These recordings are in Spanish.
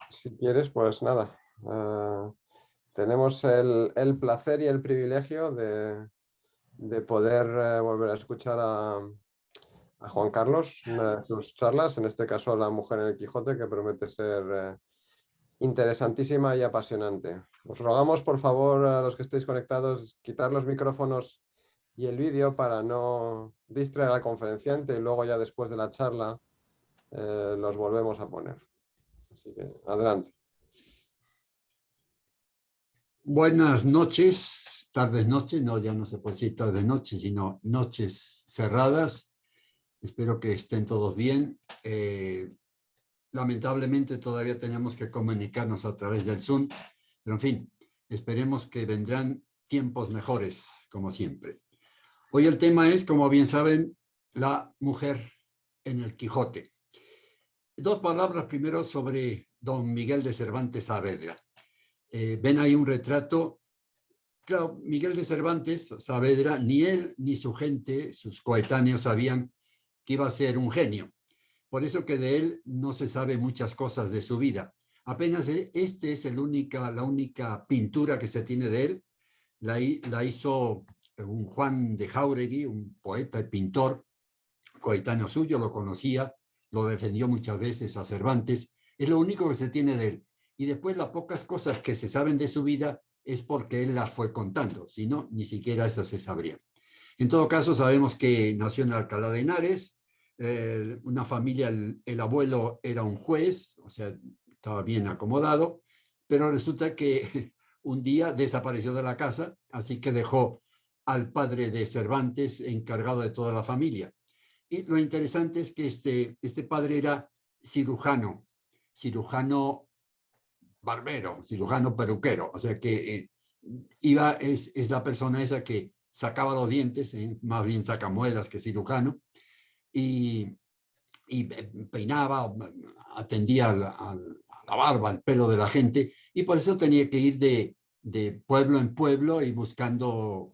si quieres, pues nada. Tenemos el placer y el privilegio de poder volver a escuchar a Juan Carlos, una de sus charlas, en este caso La mujer en el Quijote, que promete ser interesantísima y apasionante. Os rogamos, por favor, a los que estéis conectados, quitar los micrófonos y el vídeo para no distraer al conferenciante y luego ya después de la charla los volvemos a poner. Así que adelante. Buenas noches, tardes, noches, no, ya no se puede decir tardes, noches, sino noches cerradas. Espero que estén todos bien. Lamentablemente todavía tenemos que comunicarnos a través del Zoom, pero en fin, esperemos que vendrán tiempos mejores, como siempre. Hoy el tema es, como bien saben, la mujer en el Quijote. Dos palabras primero sobre don Miguel de Cervantes Saavedra. Ven ahí un retrato. Claro, Miguel de Cervantes Saavedra, ni él ni su gente, sus coetáneos, sabían que iba a ser un genio. Por eso que de él no se sabe muchas cosas de su vida. Apenas este es la única pintura que se tiene de él. La hizo un Juan de Jáuregui, un poeta y pintor, coetáneo suyo, lo conocía, lo defendió muchas veces a Cervantes. Es lo único que se tiene de él. Y después las pocas cosas que se saben de su vida es porque él las fue contando, si no, ni siquiera eso se sabría. En todo caso, sabemos que nació en Alcalá de Henares, una familia, el abuelo era un juez, o sea, estaba bien acomodado, pero resulta que un día desapareció de la casa, así que dejó al padre de Cervantes encargado de toda la familia. Y lo interesante es que este padre era cirujano barbero, cirujano peluquero, o sea que es la persona esa que sacaba los dientes, más bien sacamuelas que cirujano, y peinaba, atendía a la barba, al pelo de la gente, y por eso tenía que ir de pueblo en pueblo y buscando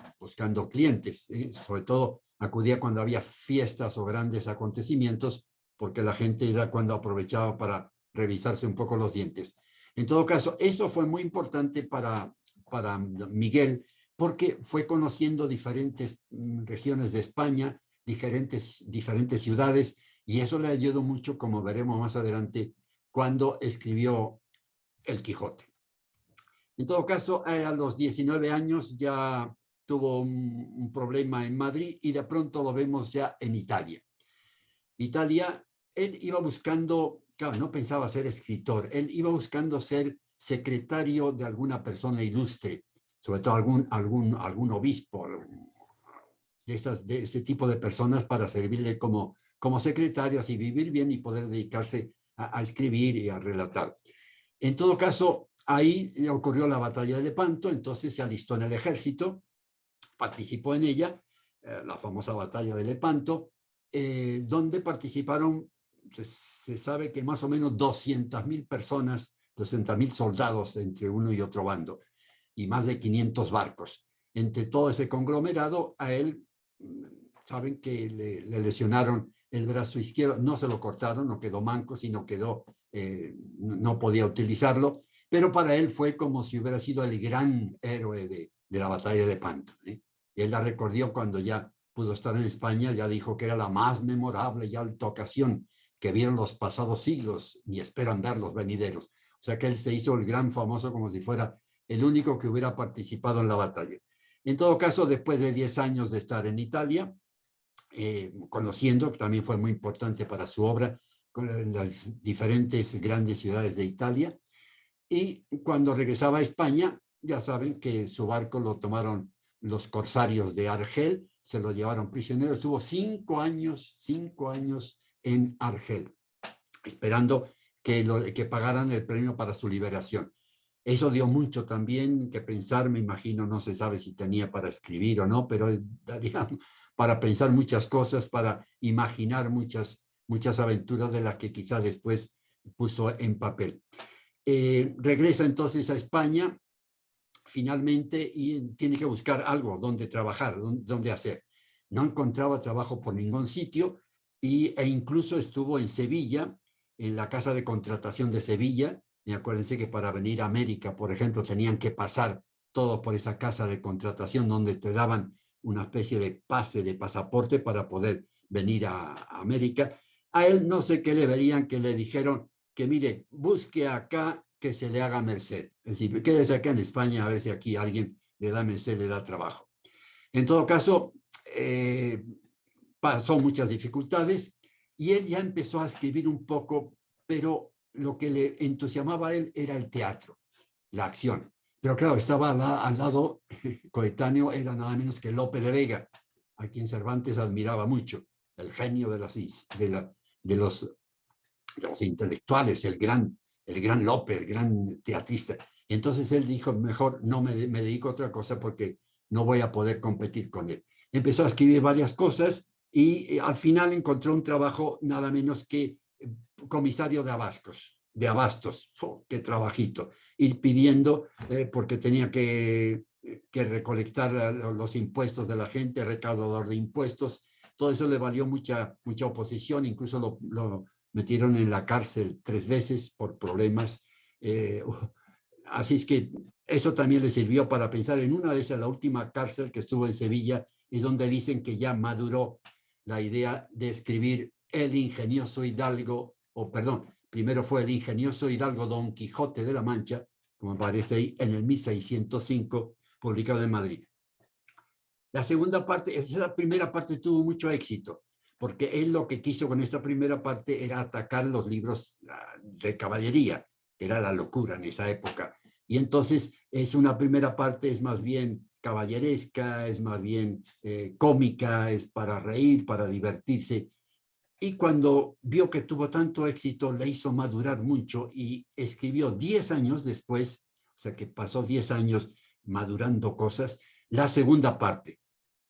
clientes. Sobre todo acudía cuando había fiestas o grandes acontecimientos, porque la gente era cuando aprovechaba para revisarse un poco los dientes. En todo caso, eso fue muy importante para Miguel, porque fue conociendo diferentes regiones de España, diferentes ciudades, y eso le ayudó mucho, como veremos más adelante, cuando escribió El Quijote. En todo caso, a los 19 años ya tuvo un problema en Madrid y de pronto lo vemos ya en Italia. Italia, él iba buscando, claro, no pensaba ser escritor, él iba buscando ser secretario de alguna persona ilustre, sobre todo algún obispo, de ese tipo de personas para servirle como secretario, así vivir bien y poder dedicarse a escribir y a relatar. En todo caso, ahí ocurrió la batalla de Lepanto, entonces se alistó en el ejército, participó en ella, la famosa batalla de Lepanto, donde participaron, se sabe que más o menos 200.000 personas, 200.000 soldados entre uno y otro bando, y más de 500 barcos. Entre todo ese conglomerado, a él, saben que le lesionaron el brazo izquierdo, no se lo cortaron, no quedó manco, sino quedó, no podía utilizarlo, pero para él fue como si hubiera sido el gran héroe de la batalla de Lepanto. Él la recordó cuando ya pudo estar en España, ya dijo que era la más memorable y alta ocasión que vieron los pasados siglos y esperan ver los venideros. O sea que él se hizo el gran famoso como si fuera el único que hubiera participado en la batalla. En todo caso, después de 10 años de estar en Italia, conociendo, que también fue muy importante para su obra, con las diferentes grandes ciudades de Italia, y cuando regresaba a España, ya saben que su barco lo tomaron los corsarios de Argel, se lo llevaron prisionero, estuvo 5 años en Argel, esperando que pagaran el premio para su liberación. Eso dio mucho también que pensar, me imagino, no se sabe si tenía para escribir o no, pero daría para pensar muchas cosas, para imaginar muchas aventuras de las que quizá después puso en papel. Regresa entonces a España, finalmente, y tiene que buscar algo donde trabajar, donde hacer. No encontraba trabajo por ningún sitio e incluso estuvo en Sevilla en la casa de contratación de Sevilla. Y acuérdense que para venir a América, por ejemplo, tenían que pasar todo por esa casa de contratación donde te daban una especie de pase, de pasaporte para poder venir a América. A él no sé qué le verían, que le dijeron que mire, busque acá que se le haga merced. Es decir, quédese acá en España a ver si aquí alguien le da merced, le da trabajo. En todo caso, pasó muchas dificultades y él ya empezó a escribir un poco, pero lo que le entusiasmaba a él era el teatro, la acción. Pero claro, estaba al lado coetáneo, era nada menos que Lope de Vega, a quien Cervantes admiraba mucho, el genio de los intelectuales, el gran Lope, el gran teatrista. Entonces él dijo, mejor no me dedico a otra cosa porque no voy a poder competir con él. Empezó a escribir varias cosas y al final encontró un trabajo nada menos que comisario de abastos. ¡Oh, qué trabajito! Ir pidiendo, porque tenía que recolectar los impuestos de la gente, recaudador de impuestos. Todo eso le valió mucha oposición, incluso lo metieron en la cárcel 3 veces por problemas. Así es que eso también le sirvió para pensar en una de esas, la última cárcel que estuvo en Sevilla, es donde dicen que ya maduró la idea de escribir el ingenioso hidalgo, o perdón, primero fue el ingenioso hidalgo Don Quijote de la Mancha, como aparece ahí, en el 1605, publicado en Madrid. La segunda parte, esa primera parte tuvo mucho éxito, porque él lo que quiso con esta primera parte era atacar los libros de caballería, era la locura en esa época. Y entonces es una primera parte, es más bien caballeresca, es más bien cómica, es para reír, para divertirse. Y cuando vio que tuvo tanto éxito, le hizo madurar mucho y escribió 10 años después, o sea que pasó 10 años madurando cosas, la segunda parte,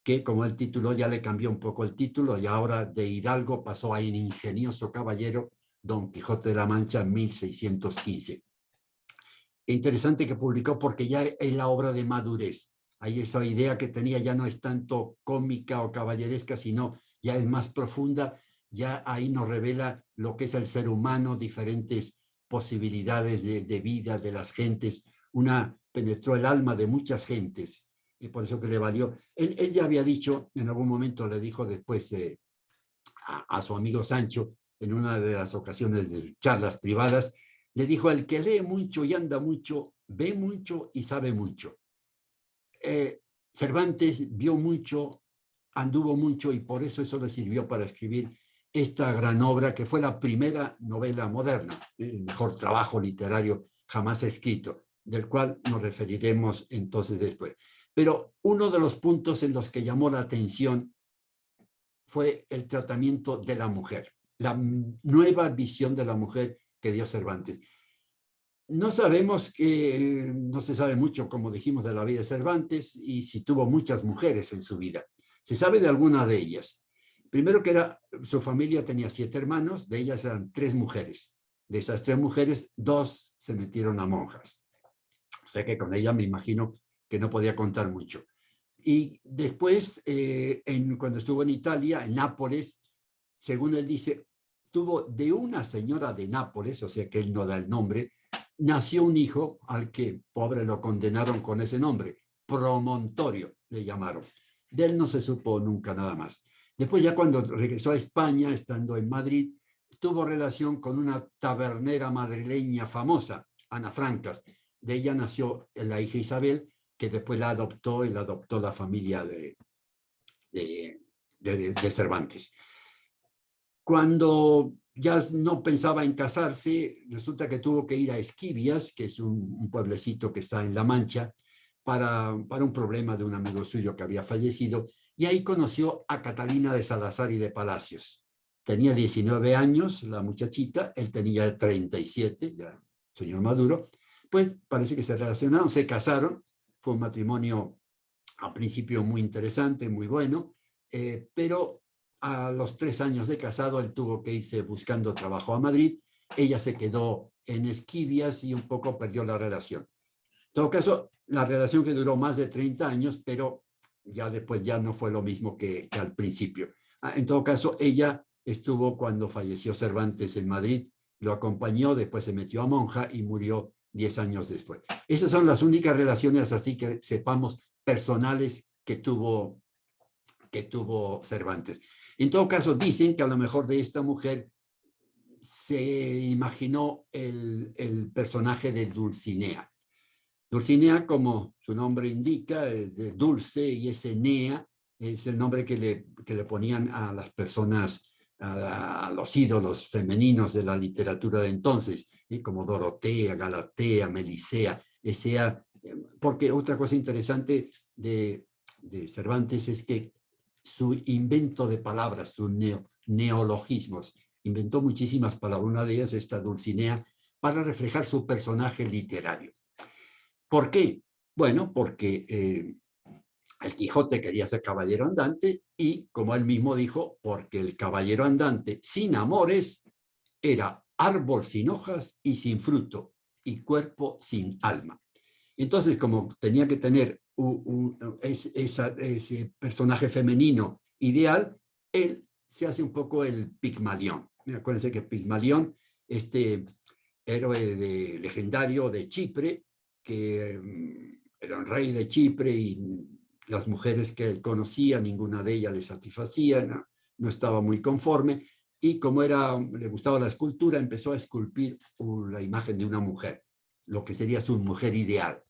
que como el título ya le cambió un poco el título y ahora de Hidalgo pasó a un ingenioso caballero, Don Quijote de la Mancha, 1615. Interesante que publicó porque ya es la obra de madurez. Ahí esa idea que tenía ya no es tanto cómica o caballeresca, sino ya es más profunda. Ya ahí nos revela lo que es el ser humano, diferentes posibilidades de vida de las gentes. Penetró el alma de muchas gentes y por eso que le valió. Él ya había dicho, en algún momento le dijo después a su amigo Sancho, en una de las ocasiones de sus charlas privadas, le dijo, el que lee mucho y anda mucho, ve mucho y sabe mucho. Cervantes vio mucho, anduvo mucho y por eso le sirvió para escribir esta gran obra que fue la primera novela moderna, el mejor trabajo literario jamás escrito, del cual nos referiremos entonces después. Pero uno de los puntos en los que llamó la atención fue el tratamiento de la mujer, la nueva visión de la mujer que dio Cervantes. No sabemos no se sabe mucho, como dijimos, de la vida de Cervantes y si tuvo muchas mujeres en su vida. Se sabe de alguna de ellas. Primero que su familia tenía 7 hermanos, de ellas eran 3 mujeres. De esas 3 mujeres, 2 se metieron a monjas. O sea que con ella me imagino que no podía contar mucho. Y después, cuando estuvo en Italia, en Nápoles, según él dice, tuvo de una señora de Nápoles, o sea que él no da el nombre, nació un hijo al que, pobre, lo condenaron con ese nombre, Promontorio, le llamaron. De él no se supo nunca nada más. Después ya cuando regresó a España, estando en Madrid, tuvo relación con una tabernera madrileña famosa, Ana Francas. De ella nació la hija Isabel, que después la adoptó y la adoptó la familia de Cervantes. Cuando ya no pensaba en casarse, resulta que tuvo que ir a Esquivias, que es un pueblecito que está en La Mancha, para un problema de un amigo suyo que había fallecido, y ahí conoció a Catalina de Salazar y de Palacios. Tenía 19 años la muchachita, él tenía 37, ya señor maduro, pues parece que se relacionaron, se casaron, fue un matrimonio al principio muy interesante, muy bueno, pero a los 3 años de casado él tuvo que irse buscando trabajo a Madrid, ella se quedó en Esquivias y un poco perdió la relación. En todo caso, la relación que duró más de 30 años, pero ya después ya no fue lo mismo que al principio. En todo caso, ella estuvo cuando falleció Cervantes en Madrid, lo acompañó, después se metió a monja y murió 10 años después. Esas son las únicas relaciones, así que sepamos, personales que tuvo Cervantes. En todo caso, dicen que a lo mejor de esta mujer se imaginó el personaje de Dulcinea. Dulcinea, como su nombre indica, es de dulce, y ese Nea es el nombre que le ponían a las personas, a los ídolos femeninos de la literatura de entonces, como Dorotea, Galatea, Melisea, porque otra cosa interesante de Cervantes es que su invento de palabras, sus neologismos, inventó muchísimas palabras, una de ellas esta Dulcinea, para reflejar su personaje literario. ¿Por qué? Bueno, porque el Quijote quería ser caballero andante y, como él mismo dijo, porque el caballero andante sin amores era árbol sin hojas y sin fruto, y cuerpo sin alma. Entonces, como tenía que tener ese personaje femenino ideal, él se hace un poco el Pigmalión. Acuérdense que Pigmalión, este héroe legendario de Chipre, que era un rey de Chipre, y las mujeres que él conocía, ninguna de ellas le satisfacía, no estaba muy conforme, y como le gustaba la escultura, empezó a esculpir la imagen de una mujer, lo que sería su mujer ideal.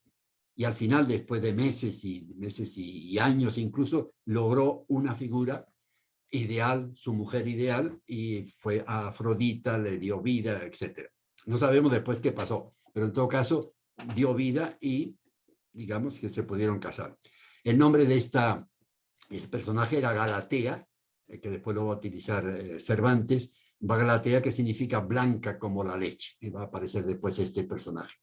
Y al final, después de meses y años incluso, logró una figura ideal, su mujer ideal, y fue a Afrodita, le dio vida, etc. No sabemos después qué pasó, pero en todo caso dio vida y digamos que se pudieron casar. El nombre de este personaje era Galatea, que después lo va a utilizar Cervantes, Galatea, que significa blanca como la leche, y va a aparecer después este personaje.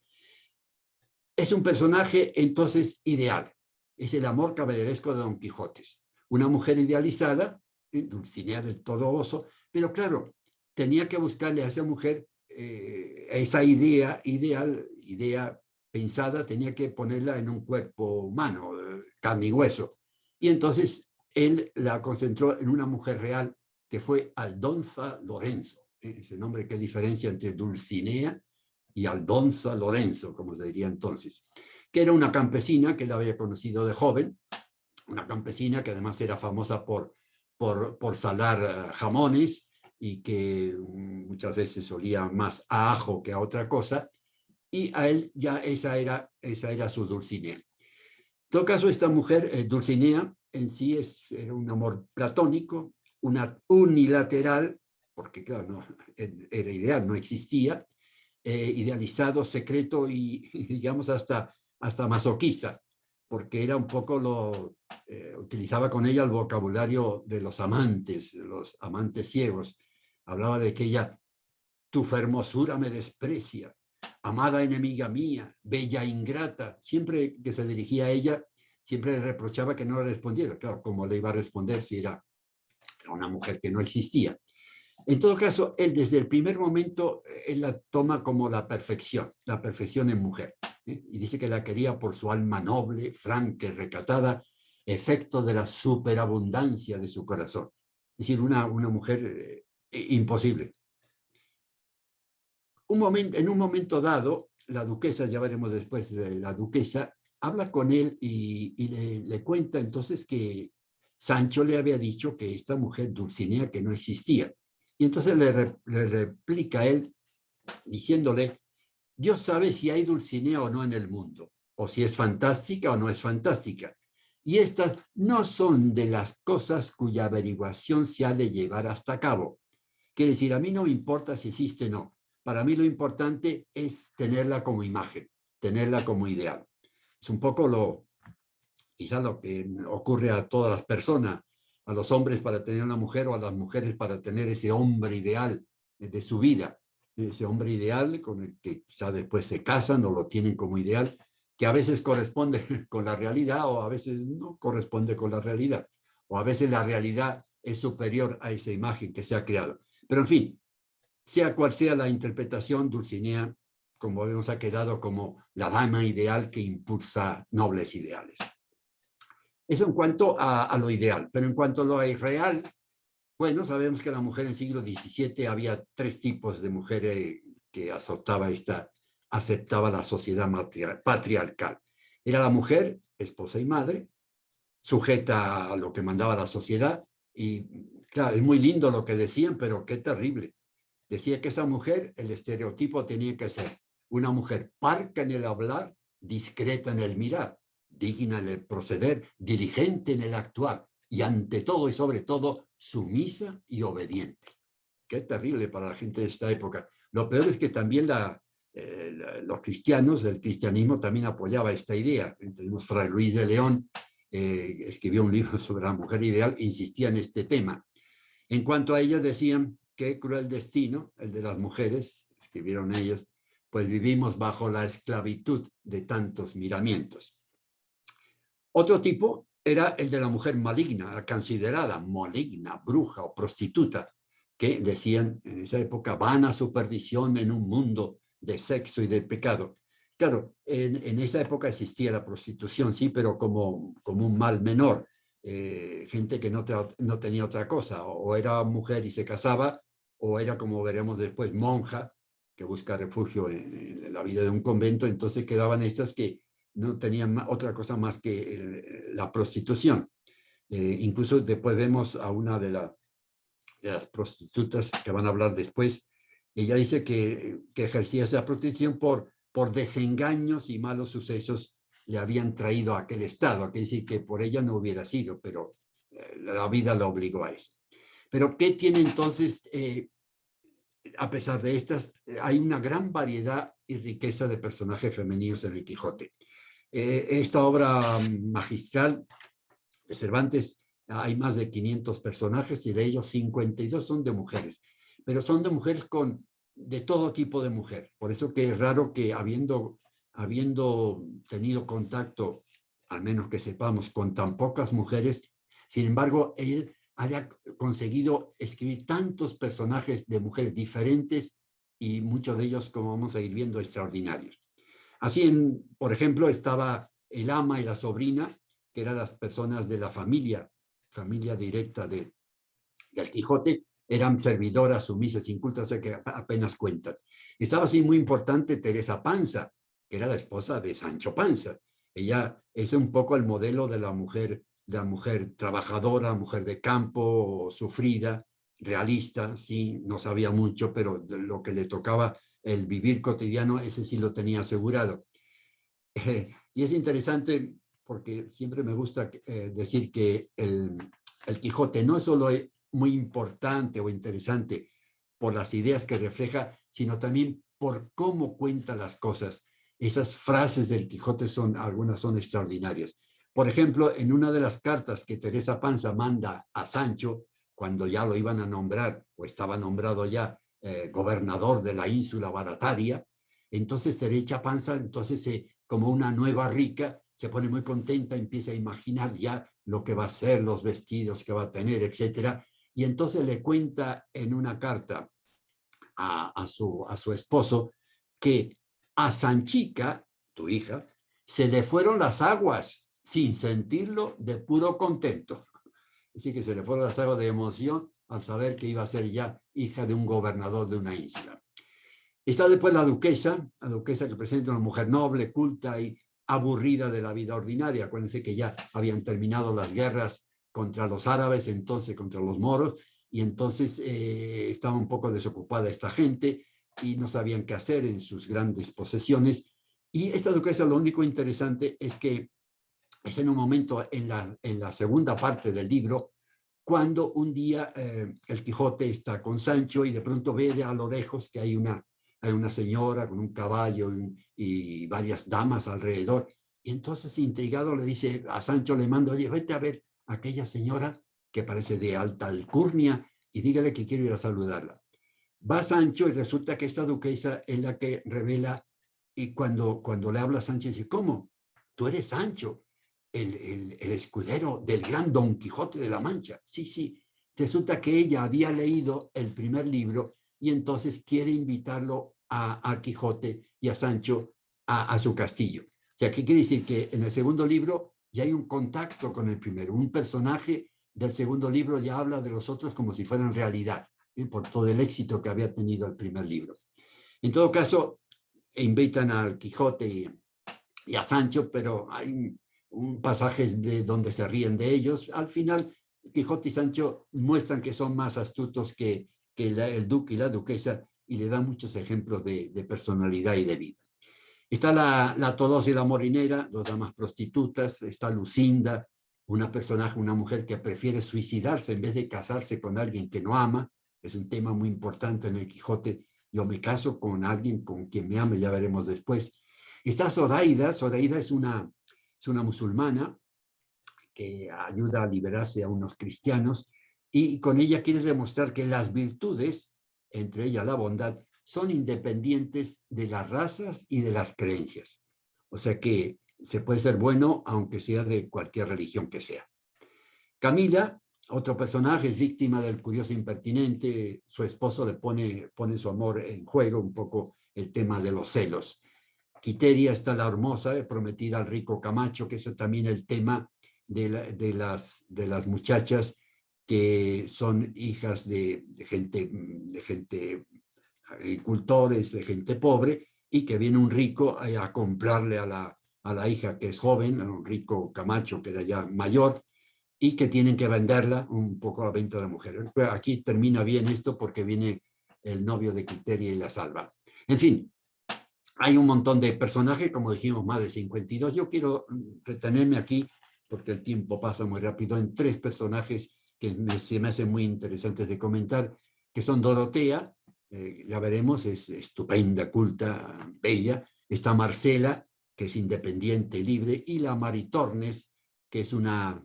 Es un personaje entonces ideal, es el amor caballeresco de Don Quijote, una mujer idealizada, Dulcinea del Todoso, pero claro, tenía que buscarle a esa mujer esa idea pensada, tenía que ponerla en un cuerpo humano, carne y hueso. Y entonces él la concentró en una mujer real que fue Aldonza Lorenzo, ese nombre que diferencia entre Dulcinea y Aldonza Lorenzo, como se diría entonces, que era una campesina que él había conocido de joven, una campesina que además era famosa por salar jamones, y que muchas veces olía más a ajo que a otra cosa, y a él ya esa era su Dulcinea. En todo caso, esta mujer, Dulcinea, en sí era un amor platónico, unilateral, porque claro, no, era ideal, no existía, idealizado, secreto y digamos hasta masoquista, porque era un poco utilizaba con ella el vocabulario de los amantes ciegos. Hablaba de que ella, tu hermosura me desprecia, amada enemiga mía, bella ingrata. Siempre que se dirigía a ella, siempre le reprochaba que no le respondiera. Claro, ¿cómo le iba a responder si era una mujer que no existía? En todo caso, él desde el primer momento, él la toma como la perfección en mujer. Y dice que la quería por su alma noble, franca y recatada, efecto de la superabundancia de su corazón. Es decir, una mujer imposible. En un momento dado, la duquesa, ya veremos después, la duquesa, habla con él y le cuenta entonces que Sancho le había dicho que esta mujer Dulcinea que no existía. Y entonces le replica a él diciéndole, Dios sabe si hay Dulcinea o no en el mundo, o si es fantástica o no es fantástica. Y estas no son de las cosas cuya averiguación se ha de llevar hasta cabo. Quiere decir, a mí no me importa si existe o no. Para mí lo importante es tenerla como imagen, tenerla como ideal. Es un poco quizás lo que ocurre a todas las personas, a los hombres para tener una mujer o a las mujeres para tener ese hombre ideal de su vida, ese hombre ideal con el que quizás después se casan o lo tienen como ideal, que a veces corresponde con la realidad o a veces no corresponde con la realidad, o a veces la realidad es superior a esa imagen que se ha creado. Pero en fin, sea cual sea la interpretación, Dulcinea, como vemos, ha quedado como la dama ideal que impulsa nobles ideales. Eso en cuanto a lo ideal, pero en cuanto a lo irreal, Bueno, sabemos que la mujer en el siglo XVII había tres tipos de mujeres que aceptaba la sociedad patriarcal. Era la mujer, esposa y madre, sujeta a lo que mandaba la sociedad. Y claro, es muy lindo lo que decían, pero qué terrible. Decía que esa mujer, el estereotipo tenía que ser una mujer parca en el hablar, discreta en el mirar, digna en el proceder, diligente en el actuar y ante todo y sobre todo sumisa y obediente. Qué terrible para la gente de esta época. Lo peor es que también los cristianos, el cristianismo también apoyaba esta idea. Tenemos Fray Luis de León, escribió un libro sobre la mujer ideal, insistía en este tema. En cuanto a ellas decían, qué cruel destino, el de las mujeres, escribieron ellas, pues vivimos bajo la esclavitud de tantos miramientos. Otro tipo era el de la mujer maligna, considerada maligna, bruja o prostituta, que decían en esa época, vana superstición en un mundo de sexo y de pecado. Claro, en esa época existía la prostitución, sí, pero como un mal menor. Gente que no tenía otra cosa, o era mujer y se casaba, o era, como veremos después, monja, que busca refugio en la vida de un convento. Entonces quedaban estas que no tenían otra cosa más que la prostitución. Incluso después vemos a una de las prostitutas que van a hablar después. Ella dice que ejercía esa prostitución por desengaños y malos sucesos le habían traído a aquel estado, que decir que por ella no hubiera sido, pero la vida la obligó a eso. Pero ¿qué tiene entonces? A pesar de estas, hay una gran variedad y riqueza de personajes femeninos en el Quijote. Esta obra magistral de Cervantes, hay más de 500 personajes y de ellos 52 son de mujeres, pero son de mujeres de todo tipo de mujer. Por eso que es raro que habiendo tenido contacto, al menos que sepamos, con tan pocas mujeres, sin embargo, él haya conseguido escribir tantos personajes de mujeres diferentes y muchos de ellos, como vamos a ir viendo, extraordinarios. Así, por ejemplo, estaba el ama y la sobrina, que eran las personas de la familia directa del Quijote, eran servidoras, sumisas, incultas, o sea que apenas cuentan. Estaba así muy importante Teresa Panza, que era la esposa de Sancho Panza. Ella es un poco el modelo de la mujer trabajadora, mujer de campo, sufrida, realista, sí, no sabía mucho, pero de lo que le tocaba el vivir cotidiano, ese sí lo tenía asegurado. Y es interesante porque siempre me gusta decir que el Quijote no es solo muy importante o interesante por las ideas que refleja, sino también por cómo cuenta las cosas. Esas frases del Quijote algunas son extraordinarias. Por ejemplo, en una de las cartas que Teresa Panza manda a Sancho, cuando ya lo iban a nombrar, o estaba nombrado ya gobernador de la ínsula Barataria, entonces Teresa Panza, como una nueva rica, se pone muy contenta, empieza a imaginar ya lo que va a ser, los vestidos que va a tener, etcétera. Y entonces le cuenta en una carta a su esposo que a Sanchica, tu hija, se le fueron las aguas sin sentirlo de puro contento. Así que se le fueron las aguas de emoción al saber que iba a ser ya hija de un gobernador de una isla. Está después la duquesa que presenta una mujer noble, culta y aburrida de la vida ordinaria. Acuérdense que ya habían terminado las guerras contra los árabes, entonces contra los moros, y entonces estaba un poco desocupada esta gente y no sabían qué hacer en sus grandes posesiones. Y esta duquesa, lo único interesante es que es en un momento en la segunda parte del libro, cuando un día el Quijote está con Sancho y de pronto ve a lo lejos que hay una señora con un caballo y varias damas alrededor. Y entonces, intrigado, le dice a Sancho, le manda, oye, vete a ver a aquella señora que parece de alta alcurnia y dígale que quiero ir a saludarla. Va Sancho y resulta que esta duquesa es la que revela, y cuando le habla a Sancho dice, ¿cómo? Tú eres Sancho, el escudero del gran Don Quijote de la Mancha. Sí, sí. Resulta que ella había leído el primer libro y entonces quiere invitarlo a Quijote y a Sancho a su castillo. O sea, ¿qué quiere decir? Que en el segundo libro ya hay un contacto con el primero, un personaje del segundo libro ya habla de los otros como si fueran realidad, por todo el éxito que había tenido el primer libro. En todo caso, invitan al Quijote y a Sancho, pero hay un pasaje de donde se ríen de ellos. Al final, Quijote y Sancho muestran que son más astutos que el duque y la duquesa, y le dan muchos ejemplos de personalidad y de vida. Está la Tolosa y la Molinera, dos damas prostitutas. Está Lucinda, una personaje, una mujer que prefiere suicidarse en vez de casarse con alguien que no ama. Es un tema muy importante en el Quijote. Yo me caso con alguien con quien me ame, ya veremos después. Está Zoraida. Zoraida es una musulmana que ayuda a liberarse a unos cristianos, y con ella quiere demostrar que las virtudes, entre ellas la bondad, son independientes de las razas y de las creencias. O sea que se puede ser bueno aunque sea de cualquier religión que sea. Camila, otro personaje, es víctima del curioso impertinente. Su esposo le pone su amor en juego, un poco el tema de los celos. Quiteria está la hermosa, prometida al rico Camacho, que es también el tema de las muchachas que son hijas de gente agricultores, de gente pobre, y que viene un rico a comprarle a la hija que es joven, a un rico Camacho que era ya mayor, y que tienen que venderla un poco a la venta de la mujer. Aquí termina bien esto porque viene el novio de Quiteria y la salva. En fin, hay un montón de personajes, como dijimos, más de 52. Yo quiero retenerme aquí, porque el tiempo pasa muy rápido, en 3 personajes que se me hacen muy interesantes de comentar, que son Dorotea, ya veremos, es estupenda, culta, bella. Está Marcela, que es independiente, libre, y la Maritornes, que es una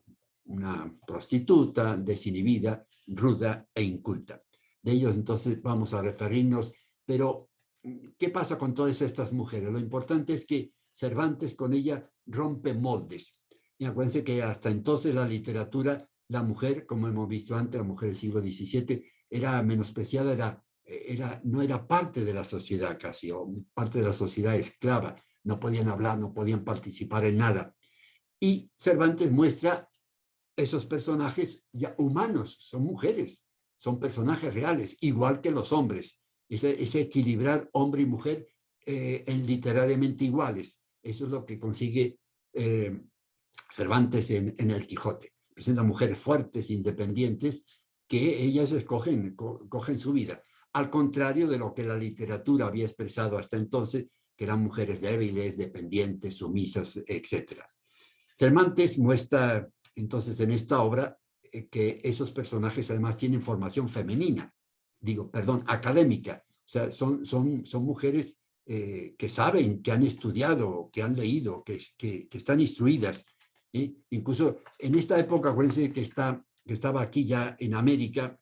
prostituta, desinhibida, ruda e inculta. De ellos entonces vamos a referirnos, pero ¿qué pasa con todas estas mujeres? Lo importante es que Cervantes con ella rompe moldes. Y acuérdense que hasta entonces la literatura, la mujer, como hemos visto antes, la mujer del siglo XVII, era menospreciada, no era parte de la sociedad casi, o parte de la sociedad esclava. No podían hablar, no podían participar en nada. Y Cervantes muestra esos personajes ya humanos, son mujeres, son personajes reales, igual que los hombres. Ese equilibrar hombre y mujer en literariamente iguales. Eso es lo que consigue Cervantes en el Quijote. Presenta mujeres fuertes, independientes, que ellas cogen su vida. Al contrario de lo que la literatura había expresado hasta entonces, que eran mujeres débiles, dependientes, sumisas, etc. Cervantes muestra entonces en esta obra que esos personajes además tienen formación femenina, académica. O sea, son mujeres que saben, que han estudiado, que han leído, que están instruidas. Incluso en esta época, acuérdense que estaba aquí ya en América,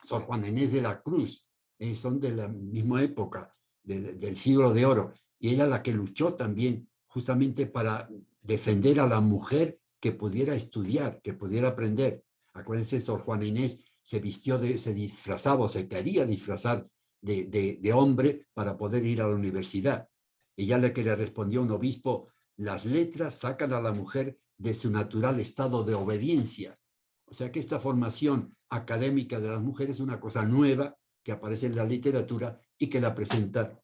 Sor Juana Inés de la Cruz, son de la misma época, del siglo de oro, y ella la que luchó también justamente para defender a la mujer que pudiera estudiar, que pudiera aprender. Acuérdense, Sor Juana Inés se disfrazaba o se quería disfrazar de hombre para poder ir a la universidad. Ella la que le respondió a un obispo: las letras sacan a la mujer de su natural estado de obediencia. O sea que esta formación académica de las mujeres es una cosa nueva que aparece en la literatura y que la presenta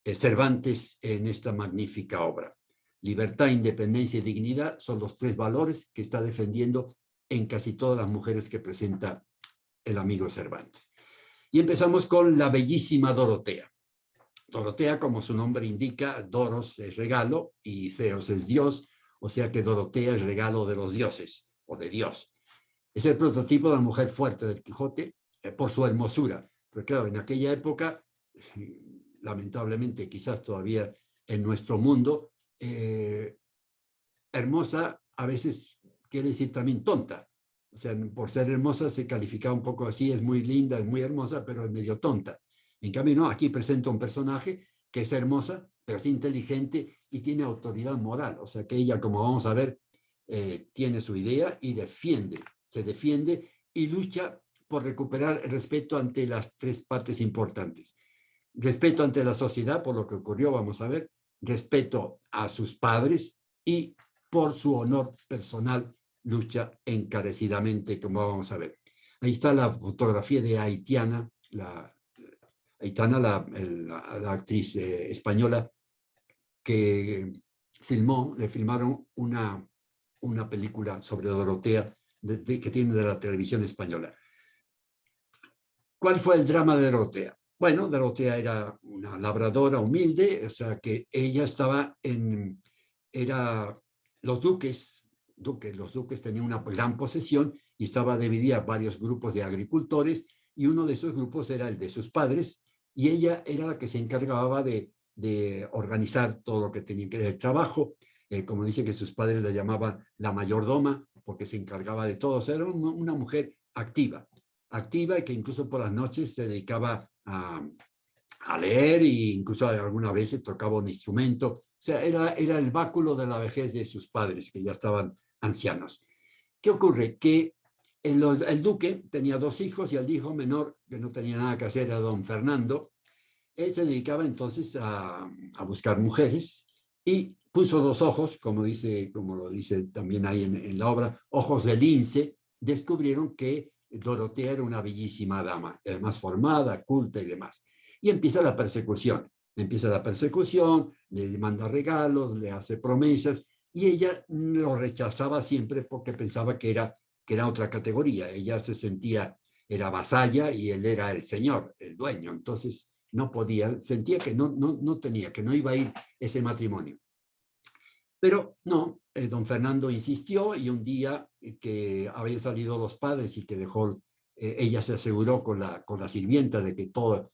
Cervantes en esta magnífica obra. Libertad, independencia y dignidad son los 3 valores que está defendiendo en casi todas las mujeres que presenta el amigo Cervantes. Y empezamos con la bellísima Dorotea. Dorotea, como su nombre indica, Doros es regalo y Zeus es Dios, o sea que Dorotea es regalo de los dioses o de Dios. Es el prototipo de la mujer fuerte del Quijote por su hermosura. Pero claro, en aquella época, lamentablemente, quizás todavía en nuestro mundo, hermosa a veces quiere decir también tonta. O sea, por ser hermosa se calificaba un poco así, es muy linda, es muy hermosa, pero es medio tonta. En cambio, no, aquí presenta un personaje que es hermosa, pero es inteligente y tiene autoridad moral. O sea que ella, como vamos a ver, tiene su idea y se defiende y lucha por recuperar el respeto ante las 3 partes importantes. Respeto ante la sociedad por lo que ocurrió, vamos a ver, respeto a sus padres y por su honor personal lucha encarecidamente, como vamos a ver. Ahí está la fotografía de Aitana, Aitana, la actriz española que le filmaron una película sobre Dorotea que tiene de la televisión española. ¿Cuál fue el drama de Dorotea? Bueno, Dorotea era una labradora humilde, o sea que ella estaba los duques tenían una gran posesión y estaba dividida en varios grupos de agricultores y uno de esos grupos era el de sus padres y ella era la que se encargaba de organizar todo lo que tenía que ver el trabajo, como dice que sus padres la llamaban la mayordoma porque se encargaba de todo, o sea, era una mujer activa y que incluso por las noches se dedicaba a leer e incluso algunas veces tocaba un instrumento. O sea, era el báculo de la vejez de sus padres, que ya estaban ancianos. ¿Qué ocurre? Que el duque tenía 2 hijos y el hijo menor, que no tenía nada que hacer, era don Fernando. Él se dedicaba entonces a buscar mujeres y puso 2 ojos, como lo dice también ahí en la obra, ojos de lince. Descubrieron que Dorotea era una bellísima dama, era más formada, culta y demás. Y empieza la persecución. Le manda regalos, le hace promesas, y ella lo rechazaba siempre porque pensaba que era otra categoría. Ella se sentía, era vasalla y él era el señor, el dueño. Entonces no podía, sentía que no tenía, que no iba a ir ese matrimonio. Pero no, don Fernando insistió y un día que habían salido los padres y que ella se aseguró con la sirvienta de que todo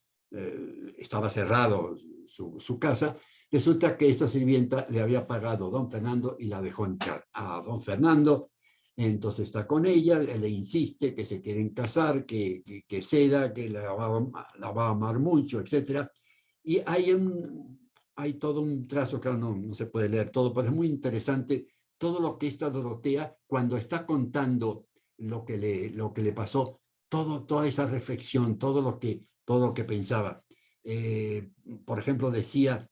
estaba cerrado su casa, resulta que esta sirvienta le había pagado a don Fernando y la dejó entrar a don Fernando. Entonces está con ella, le insiste que se quieren casar, que ceda, que la va a amar mucho, etc. Y hay todo un trazo, claro, no se puede leer todo, pero es muy interesante todo lo que esta Dorotea, cuando está contando lo que le pasó, toda esa reflexión, todo lo que pensaba. Por ejemplo, decía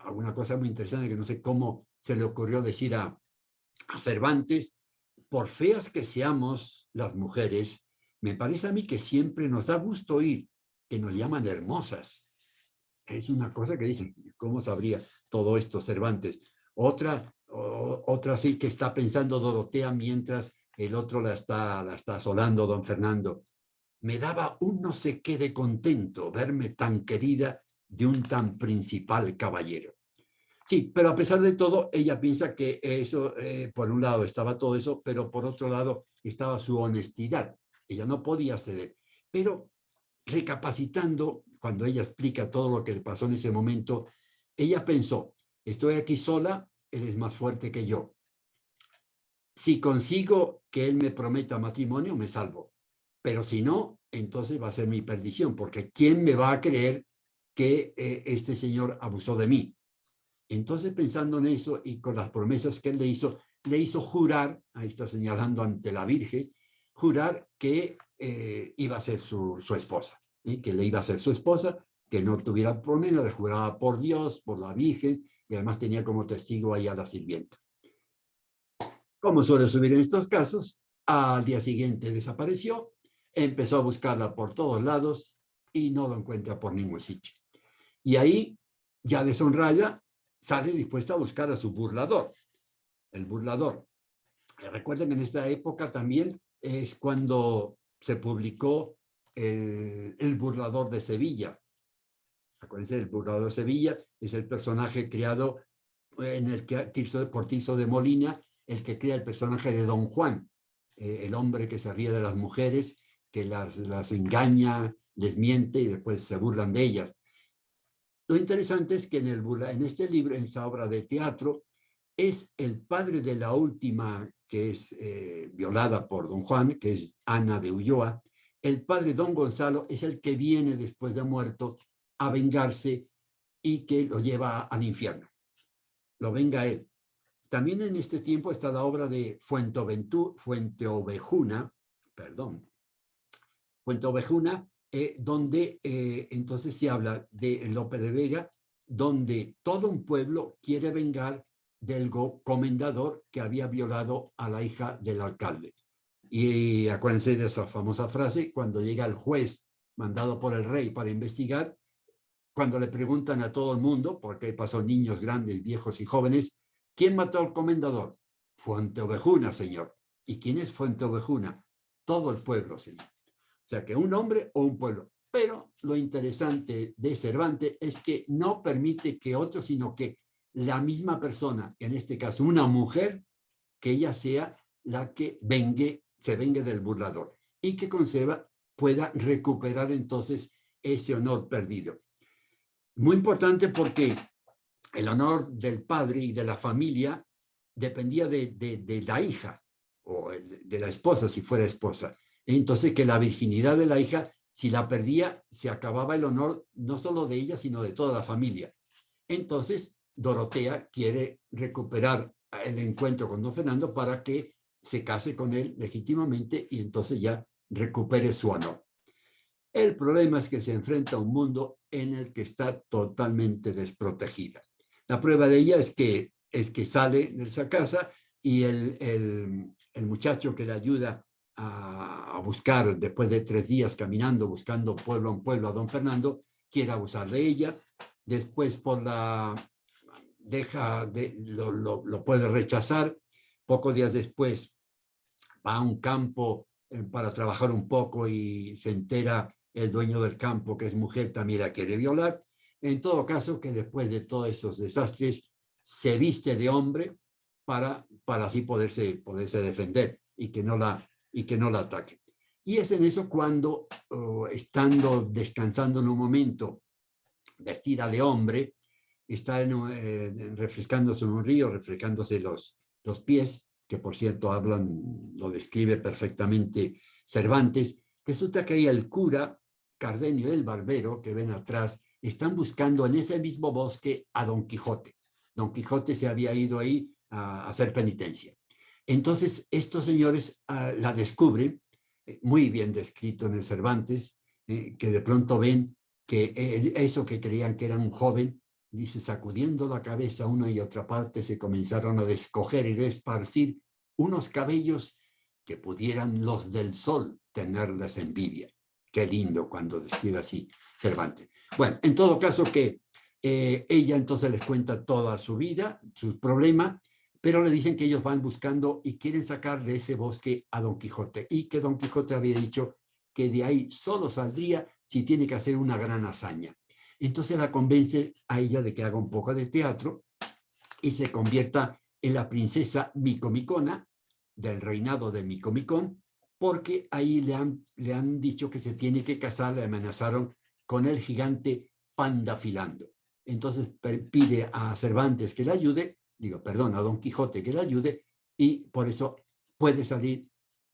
alguna cosa muy interesante que no sé cómo se le ocurrió decir a Cervantes: por feas que seamos las mujeres, me parece a mí que siempre nos da gusto oír que nos llaman hermosas. Es una cosa que dicen, ¿cómo sabría todo esto Cervantes? Otra sí que está pensando Dorotea mientras el otro la está asolando, don Fernando. Me daba un no sé qué de contento verme tan querida de un tan principal caballero. Sí, pero a pesar de todo, ella piensa que eso, por un lado estaba todo eso, pero por otro lado estaba su honestidad. Ella no podía ceder. Pero recapacitando, cuando ella explica todo lo que le pasó en ese momento, ella pensó: estoy aquí sola, él es más fuerte que yo. Si consigo que él me prometa matrimonio, me salvo. Pero si no, entonces va a ser mi perdición, porque ¿quién me va a creer que este señor abusó de mí? Entonces, pensando en eso y con las promesas que él le hizo jurar, ahí está señalando ante la Virgen, jurar que iba a ser su esposa, que le iba a ser su esposa, que no tuviera problema, le juraba por Dios, por la Virgen, y además tenía como testigo ahí a la sirvienta. Como suele subir en estos casos, al día siguiente desapareció, empezó a buscarla por todos lados y no lo encuentra por ningún sitio. Y ahí, ya deshonrada, sale dispuesta a buscar a su burlador, el burlador. Recuerden que en esta época también es cuando se publicó el burlador de Sevilla. Acuérdense, el burlador de Sevilla es el personaje creado por Tirso de Molina, el que crea el personaje de Don Juan, el hombre que se ríe de las mujeres, que las engaña, les miente y después se burlan de ellas. Lo interesante es que en este libro, en esta obra de teatro, es el padre de la última que es violada por don Juan, que es Ana de Ulloa. El padre, don Gonzalo, es el que viene después de muerto a vengarse y que lo lleva al infierno. Lo venga él. También en este tiempo está la obra de Fuenteovejuna, donde entonces se habla de Lope de Vega, donde todo un pueblo quiere vengar del comendador que había violado a la hija del alcalde. Y acuérdense de esa famosa frase, cuando llega el juez mandado por el rey para investigar, cuando le preguntan a todo el mundo, porque pasó niños grandes, viejos y jóvenes, ¿quién mató al comendador? Fuenteovejuna, señor. ¿Y quién es Fuenteovejuna? Todo el pueblo, señor. O sea, que un hombre o un pueblo. Pero lo interesante de Cervantes es que no permite que otro, sino que la misma persona, en este caso una mujer, que ella sea la que se vengue del burlador y que pueda recuperar entonces ese honor perdido. Muy importante porque el honor del padre y de la familia dependía de la hija o de la esposa, si fuera esposa. Entonces, que la virginidad de la hija, si la perdía, se acababa el honor no solo de ella, sino de toda la familia. Entonces, Dorotea quiere recuperar el encuentro con don Fernando para que se case con él legítimamente y entonces ya recupere su honor. El problema es que se enfrenta a un mundo en el que está totalmente desprotegida. La prueba de ella es que sale de esa casa y el muchacho que le ayuda a buscar, después de 3 días caminando, buscando pueblo en pueblo a don Fernando, quiere abusar de ella. Después lo puede rechazar. Pocos días después va a un campo para trabajar un poco y se entera el dueño del campo, que es mujer, también la quiere violar. En todo caso, que después de todos esos desastres, se viste de hombre para así poderse defender y que no la ataque. Y es en eso cuando, estando descansando en un momento, vestida de hombre, está refrescándose en un río, refrescándose los pies, que por cierto lo describe perfectamente Cervantes. Resulta que ahí el cura, Cardenio el Barbero, que ven atrás, están buscando en ese mismo bosque a Don Quijote. Don Quijote se había ido ahí a hacer penitencia. Entonces estos señores la descubren, muy bien descrito en el Cervantes, que de pronto ven que eso que creían que era un joven, dice, sacudiendo la cabeza a una y otra parte, se comenzaron a descoger y desparcir unos cabellos que pudieran los del sol tenerles envidia. Qué lindo cuando describe así Cervantes. Bueno, en todo caso que ella entonces les cuenta toda su vida, sus problemas, pero le dicen que ellos van buscando y quieren sacar de ese bosque a Don Quijote y que Don Quijote había dicho que de ahí solo saldría si tiene que hacer una gran hazaña. Entonces la convence a ella de que haga un poco de teatro y se convierta en la princesa Micomicona del reinado de Micomicón, porque ahí le han dicho que se tiene que casar, le amenazaron con el gigante Pandafilando. Entonces pide a Cervantes que le ayude, a Don Quijote que le ayude, y por eso puede salir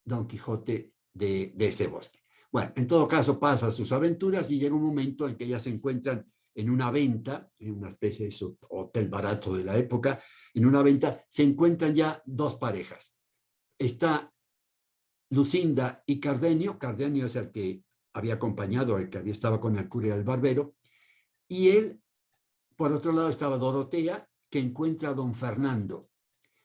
Don Quijote de ese bosque. Bueno, en todo caso pasa sus aventuras y llega un momento en que ellas se encuentran en una venta, en una especie de hotel barato de la época, en una venta se encuentran ya 2 parejas. Está Lucinda y Cardenio. Cardenio es el que había acompañado, el que había estado con el cura del Barbero, y él, por otro lado, estaba Dorotea, que encuentra a don Fernando.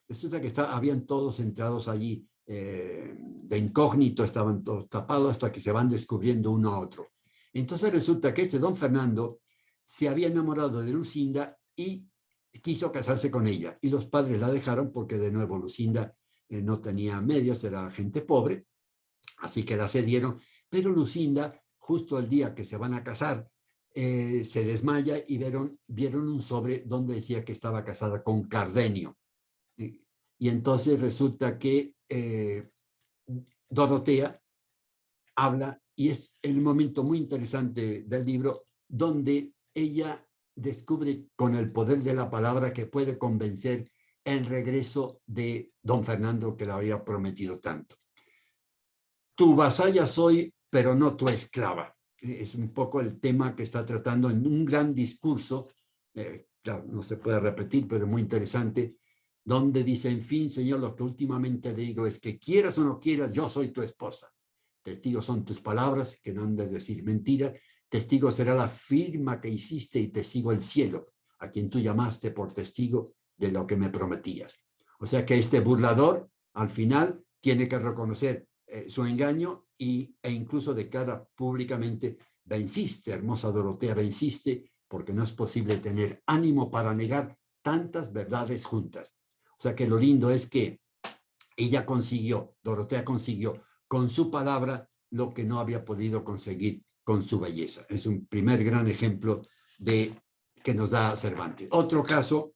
Resulta que habían todos entrados allí de incógnito, estaban todos tapados hasta que se van descubriendo uno a otro. Entonces resulta que don Fernando se había enamorado de Lucinda y quiso casarse con ella. Y los padres la dejaron porque de nuevo Lucinda no tenía medios, era gente pobre, así que la cedieron. Pero Lucinda, justo el día que se van a casar, se desmaya y vieron un sobre donde decía que estaba casada con Cardenio. Y entonces resulta que Dorotea habla, y es el momento muy interesante del libro, donde ella descubre con el poder de la palabra que puede convencer el regreso de don Fernando, que le había prometido tanto. Tu vasalla soy, pero no tu esclava. Es un poco el tema que está tratando en un gran discurso, claro, no se puede repetir, pero muy interesante, donde dice, en fin, Señor, lo que últimamente le digo es que quieras o no quieras, yo soy tu esposa. Testigos son tus palabras, que no han de decir mentira. Testigo será la firma que hiciste y testigo el cielo, a quien tú llamaste por testigo de lo que me prometías. O sea que este burlador al final tiene que reconocer su engaño e incluso declara públicamente: venciste, hermosa Dorotea, venciste, porque no es posible tener ánimo para negar tantas verdades juntas. O sea que lo lindo es que ella consiguió, Dorotea consiguió con su palabra lo que no había podido conseguir con su belleza. Es un primer gran ejemplo que nos da Cervantes. Otro caso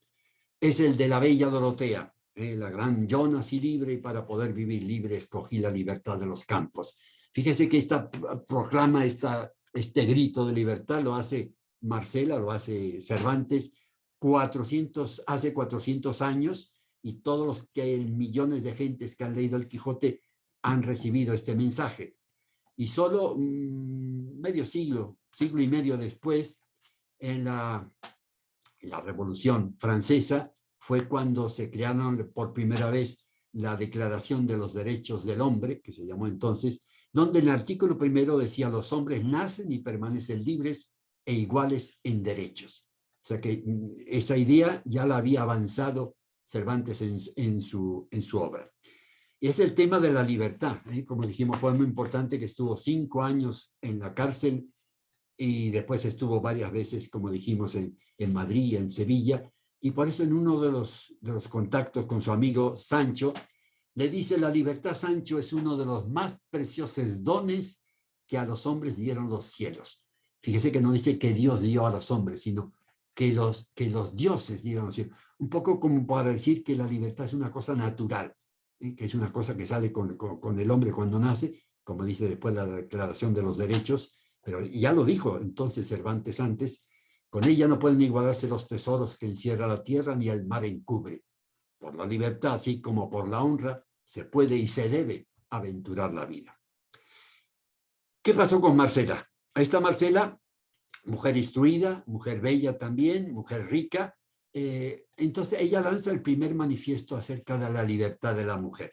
es el de la bella Dorotea. La gran yo nací libre y para poder vivir libre escogí la libertad de los campos. Fíjese que esta proclama, este grito de libertad lo hace Marcela, lo hace Cervantes hace 400 años, y todos los millones de gentes que han leído el Quijote han recibido este mensaje. Y solo medio siglo y medio después, en la Revolución Francesa, fue cuando se crearon por primera vez la Declaración de los Derechos del Hombre, que se llamó entonces, donde en el artículo primero decía: los hombres nacen y permanecen libres e iguales en derechos. O sea que esa idea ya la había avanzado Cervantes en su obra. Y es el tema de la libertad. Como dijimos, fue muy importante que estuvo 5 años en la cárcel y después estuvo varias veces, como dijimos, en Madrid y en Sevilla. Y por eso en uno de los contactos con su amigo Sancho, le dice: la libertad, Sancho, es uno de los más preciosos dones que a los hombres dieron los cielos. Fíjese que no dice que Dios dio a los hombres, sino que los dioses dieron a los cielos. Un poco como para decir que la libertad es una cosa natural, que es una cosa que sale con el hombre cuando nace, como dice después la Declaración de los Derechos. Pero ya lo dijo entonces Cervantes antes: con ella no pueden igualarse los tesoros que encierra la tierra ni el mar encubre. Por la libertad, así como por la honra, se puede y se debe aventurar la vida. ¿Qué pasó con Marcela? Esta Marcela, mujer instruida, mujer bella también, mujer rica, entonces ella lanza el primer manifiesto acerca de la libertad de la mujer.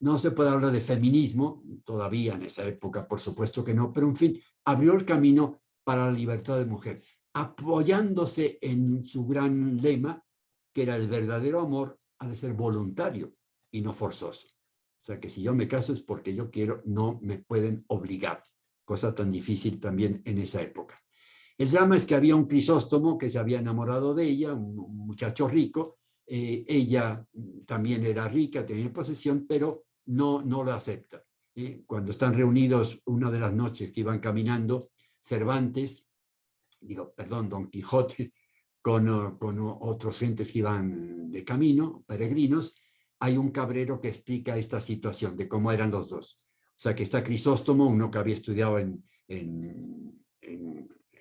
No se puede hablar de feminismo, todavía en esa época, por supuesto que no, pero en fin, abrió el camino para la libertad de mujer, apoyándose en su gran lema, que era: el verdadero amor ha de ser voluntario y no forzoso. O sea que si yo me caso es porque yo quiero, no me pueden obligar, cosa tan difícil también en esa época. El drama es que había un Crisóstomo que se había enamorado de ella, un muchacho rico. Ella también era rica, tenía posesión, pero no lo acepta. Cuando están reunidos una de las noches que iban caminando, Cervantes, Don Quijote, con otros gentes que iban de camino, peregrinos, hay un cabrero que explica esta situación de cómo eran los dos. O sea que está Crisóstomo, uno que había estudiado en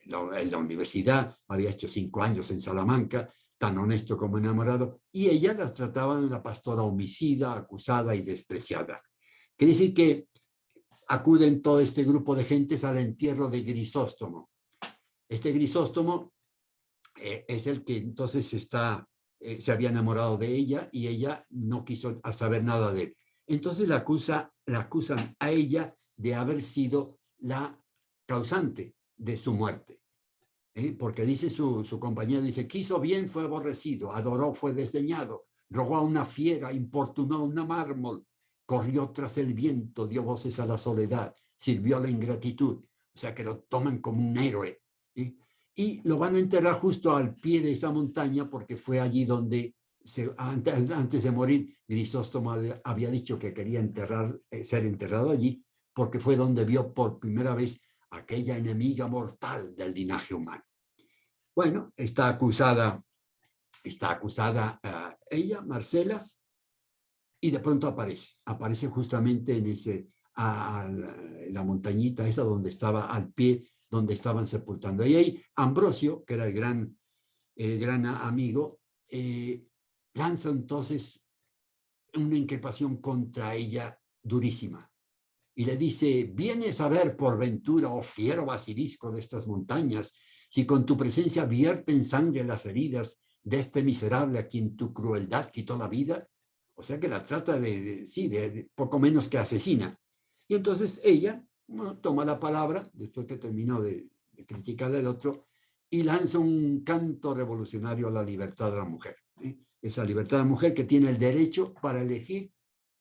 la universidad, había hecho 5 años en Salamanca, tan honesto como enamorado, y ella las trataba de una pastora homicida, acusada y despreciada. Quiere decir que acuden todo este grupo de gentes al entierro de Grisóstomo. Este Grisóstomo es el que entonces se había enamorado de ella y ella no quiso saber nada de él. Entonces la acusan a ella de haber sido la causante de su muerte. Porque dice su compañero, dice: quiso bien, fue aborrecido; adoró, fue desdeñado; rogó a una fiera, importunó a una mármol; corrió tras el viento, dio voces a la soledad, sirvió a la ingratitud. O sea que lo toman como un héroe. Y lo van a enterrar justo al pie de esa montaña, porque fue allí donde, antes de morir, Grisóstomo había dicho que quería ser enterrado allí, porque fue donde vio por primera vez aquella enemiga mortal del linaje humano. Bueno, está acusada ella, Marcela, y de pronto aparece justamente en la montañita esa donde estaba al pie, donde estaban sepultando. Y ahí Ambrosio, que era el gran amigo, lanza entonces una increpación contra ella durísima. Y le dice: ¿vienes a ver por ventura, oh fiero basilisco de estas montañas, si con tu presencia vierten sangre las heridas de este miserable a quien tu crueldad quitó la vida? O sea que la trata de poco menos que asesina. Y entonces ella toma la palabra, después que terminó de criticar al otro, y lanza un canto revolucionario a la libertad de la mujer. esa libertad de la mujer que tiene el derecho para elegir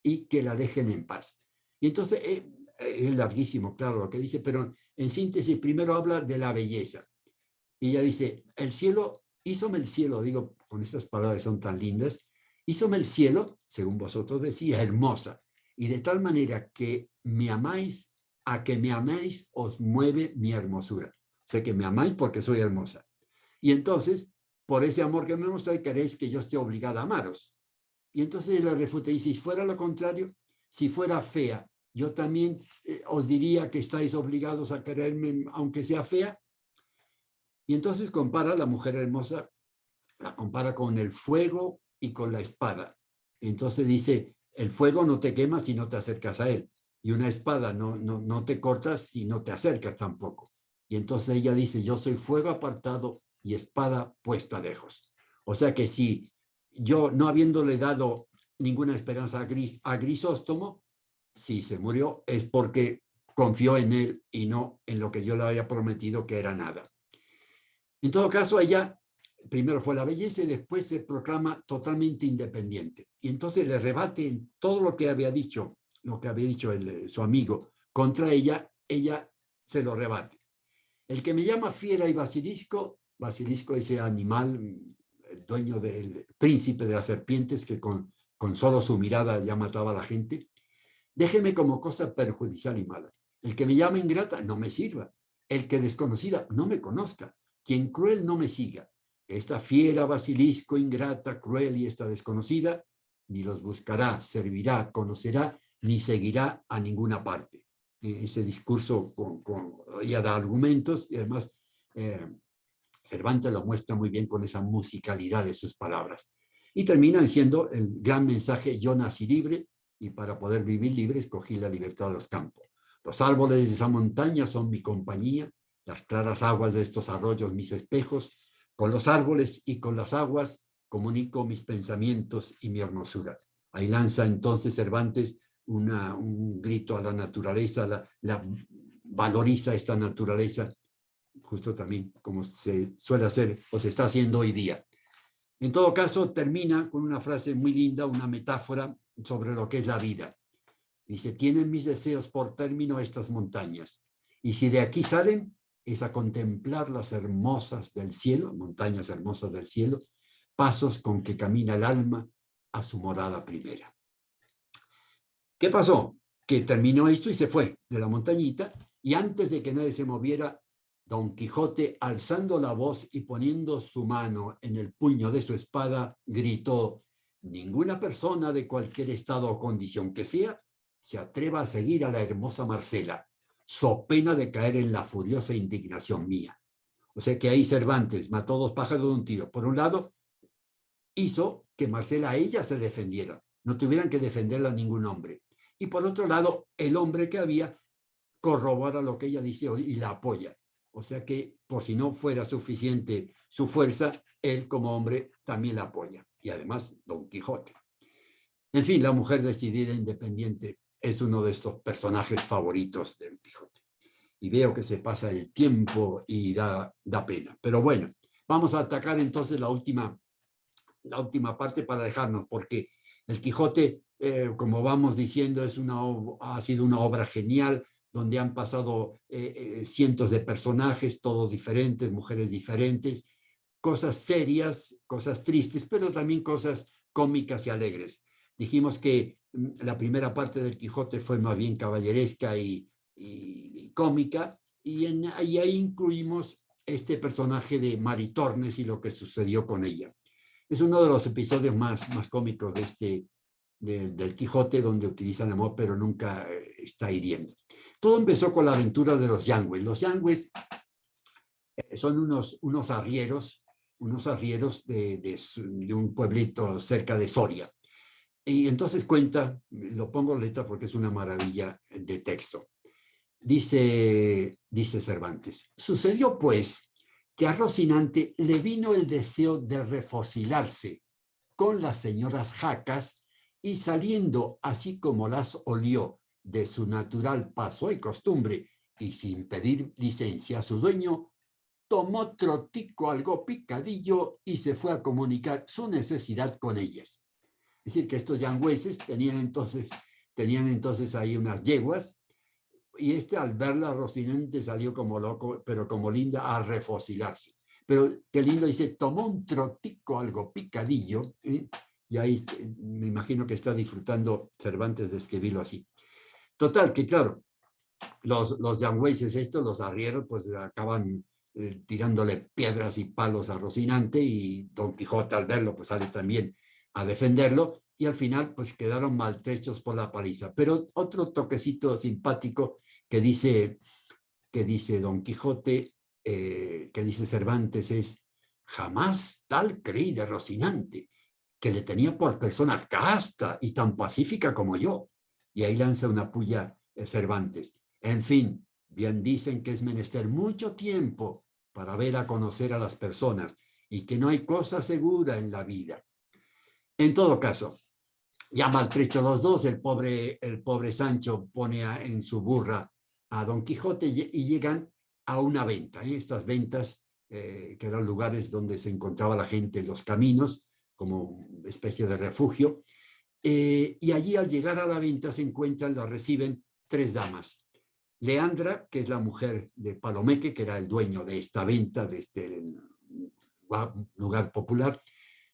y que la dejen en paz. Y entonces es larguísimo, claro, lo que dice, pero en síntesis primero habla de la belleza. Y ella dice, el cielo, hízome el cielo, digo, con estas palabras son tan lindas, hízome el cielo, según vosotros decís, hermosa, y de tal manera que me amáis, a que me améis os mueve mi hermosura. O sea, que me amáis porque soy hermosa. Y entonces, por ese amor que me mostráis, queréis que yo esté obligada a amaros. Y entonces le refuta, y si fuera lo contrario, si fuera fea, yo también os diría que estáis obligados a quererme aunque sea fea. Y entonces compara a la mujer hermosa, la compara con el fuego y con la espada. Entonces dice, el fuego no te quema si no te acercas a él. Y una espada no te cortas si no te acercas tampoco. Y entonces ella dice, yo soy fuego apartado y espada puesta lejos. O sea que si yo, no habiéndole dado ninguna esperanza a Grisóstomo, si se murió es porque confió en él y no en lo que yo le había prometido, que era nada. En todo caso, ella primero fue la belleza y después se proclama totalmente independiente. Y entonces le rebate todo lo que había dicho su amigo contra ella, ella se lo rebate. El que me llama fiera y basilisco, basilisco ese animal, el dueño del príncipe de las serpientes que con solo su mirada ya mataba a la gente, déjeme como cosa perjudicial y mala. El que me llama ingrata no me sirva. El que desconocida no me conozca. Quien cruel no me siga. Esta fiera, basilisco, ingrata, cruel y esta desconocida, ni los buscará, servirá, conocerá, ni seguirá a ninguna parte. Ese discurso ya da argumentos y además Cervantes lo muestra muy bien con esa musicalidad de sus palabras. Y termina diciendo el gran mensaje, yo nací libre y para poder vivir libre escogí la libertad de los campos. Los árboles de esa montaña son mi compañía, las claras aguas de estos arroyos mis espejos, con los árboles y con las aguas comunico mis pensamientos y mi hermosura. Ahí lanza entonces Cervantes un grito a la naturaleza, la valoriza esta naturaleza, justo también como se suele hacer o se está haciendo hoy día. En todo caso, termina con una frase muy linda, una metáfora sobre lo que es la vida. Dice, tienen mis deseos por término estas montañas, y si de aquí salen, es a contemplar las hermosas del cielo, montañas hermosas del cielo, pasos con que camina el alma a su morada primera. ¿Qué pasó? Que terminó esto y se fue de la montañita, y antes de que nadie se moviera, Don Quijote, alzando la voz y poniendo su mano en el puño de su espada, gritó, ninguna persona de cualquier estado o condición que sea se atreva a seguir a la hermosa Marcela, so pena de caer en la furiosa indignación mía. O sea que ahí Cervantes mató dos pájaros de un tiro. Por un lado, hizo que Marcela a ella se defendiera, no tuvieran que defenderla a ningún hombre. Y por otro lado, el hombre que había corrobora lo que ella dice y la apoya. O sea que, por si no fuera suficiente su fuerza, él como hombre también la apoya. Y además, Don Quijote. En fin, la mujer decidida e independiente es uno de estos personajes favoritos de Don Quijote. Y veo que se pasa el tiempo y da pena. Pero bueno, vamos a atacar entonces la última parte para dejarnos, porque el Quijote, como vamos diciendo, ha sido una obra genial, donde han pasado cientos de personajes, todos diferentes, mujeres diferentes, cosas serias, cosas tristes, pero también cosas cómicas y alegres. Dijimos que la primera parte del Quijote fue más bien caballeresca y cómica, y ahí incluimos este personaje de Maritornes y lo que sucedió con ella. Es uno de los episodios más cómicos del Quijote, donde utilizan el amor, pero nunca está hiriendo. Todo empezó con la aventura de los Yangües. Los Yangües son unos arrieros de un pueblito cerca de Soria. Y entonces cuenta, lo pongo en letra porque es una maravilla de texto. Dice Cervantes, sucedió pues que a Rocinante le vino el deseo de refocilarse con las señoras Jacas y saliendo así como las olió de su natural paso y costumbre y sin pedir licencia a su dueño, tomó trotico algo picadillo y se fue a comunicar su necesidad con ellas. Es decir, que estos yangüeses tenían entonces ahí unas yeguas, y al verla Rocinante salió como loco, pero como linda, a refocilarse. Pero qué lindo, dice, tomó un trotico algo picadillo, y ahí me imagino que está disfrutando Cervantes de escribirlo así. Total, que claro, los yangüeses estos, los arrieros, pues acaban tirándole piedras y palos a Rocinante, y Don Quijote al verlo pues sale también a defenderlo, y al final pues quedaron maltrechos por la paliza. Pero otro toquecito simpático que dice Don Quijote, que dice Cervantes es: jamás tal creí de Rocinante, que le tenía por persona casta y tan pacífica como yo. Y ahí lanza una puya Cervantes. En fin, bien dicen que es menester mucho tiempo para ver a conocer a las personas, y que no hay cosa segura en la vida. En todo caso, ya maltrecho los dos, el pobre Sancho pone en su burra a Don Quijote, y llegan a una venta. Estas ventas, que eran lugares donde se encontraba la gente en los caminos, como especie de refugio. Y allí, al llegar a la venta, la reciben tres damas. Leandra, que es la mujer de Palomeque, que era el dueño de esta venta, de este lugar popular.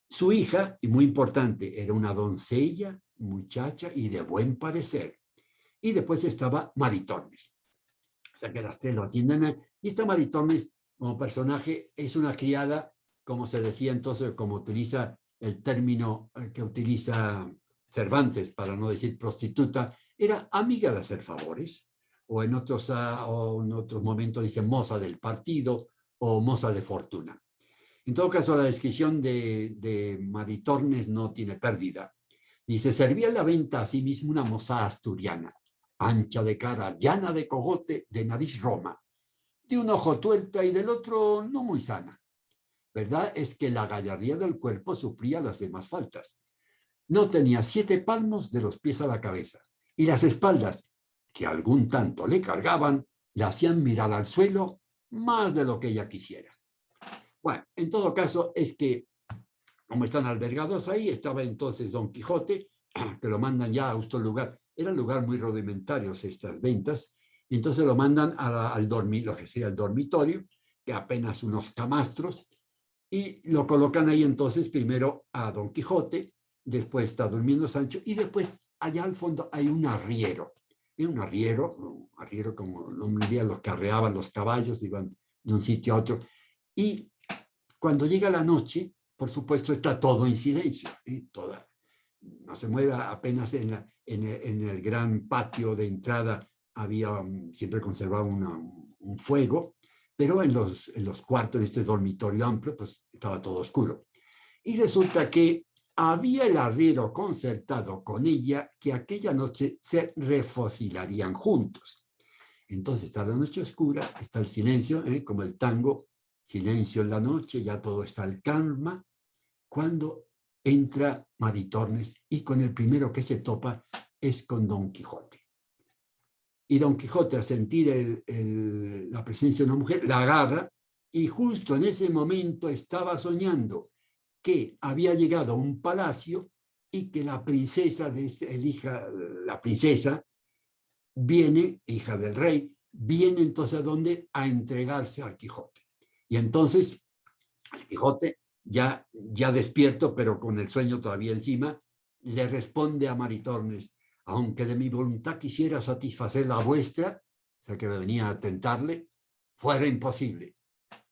Su hija, y muy importante, era una doncella, muchacha y de buen parecer. Y después estaba Maritornes. O sea que las tres lo atienden. Y esta Maritornes, como personaje, es una criada, como se decía entonces, como utiliza el término que utiliza Cervantes, para no decir prostituta, era amiga de hacer favores, o en otros momentos dicen moza del partido o moza de fortuna. En todo caso, la descripción de Maritornes no tiene pérdida. Dice: servía en la venta a sí mismo una moza asturiana, ancha de cara, llana de cogote, de nariz roma, de un ojo tuerta y del otro no muy sana. Verdad es que la gallardía del cuerpo suplía las demás faltas. No tenía 7 palmos de los pies a la cabeza, y las espaldas, que algún tanto le cargaban, le hacían mirar al suelo más de lo que ella quisiera. Bueno, en todo caso, es que, como están albergados ahí, estaba entonces Don Quijote, que lo mandan ya a este lugar. Era un lugar muy rudimentario estas ventas, y entonces lo mandan lo que sería el dormitorio, que apenas unos camastros, y lo colocan ahí entonces primero a Don Quijote, después está durmiendo Sancho, y después allá al fondo hay un arriero. Y un arriero como lo diría, los que arreaban los caballos, iban de un sitio a otro. Y cuando llega la noche, por supuesto, está todo en silencio, no se mueve apenas en el gran patio de entrada. Siempre conservaba un fuego, pero en los cuartos de este dormitorio amplio, pues estaba todo oscuro. Y resulta que había el arriero concertado con ella que aquella noche se refocilarían juntos. Entonces está la noche oscura, está el silencio, como el tango, silencio en la noche, ya todo está en calma, cuando entra Maritornes, y con el primero que se topa es con Don Quijote. Y Don Quijote, al sentir la presencia de una mujer, la agarra, y justo en ese momento estaba soñando que había llegado a un palacio, y que la princesa, la princesa viene, hija del rey, viene entonces a entregarse al Quijote. Y entonces el Quijote, ya despierto, pero con el sueño todavía encima, le responde a Maritornes: aunque de mi voluntad quisiera satisfacer la vuestra, o sea que venía a tentarle, fuera imposible.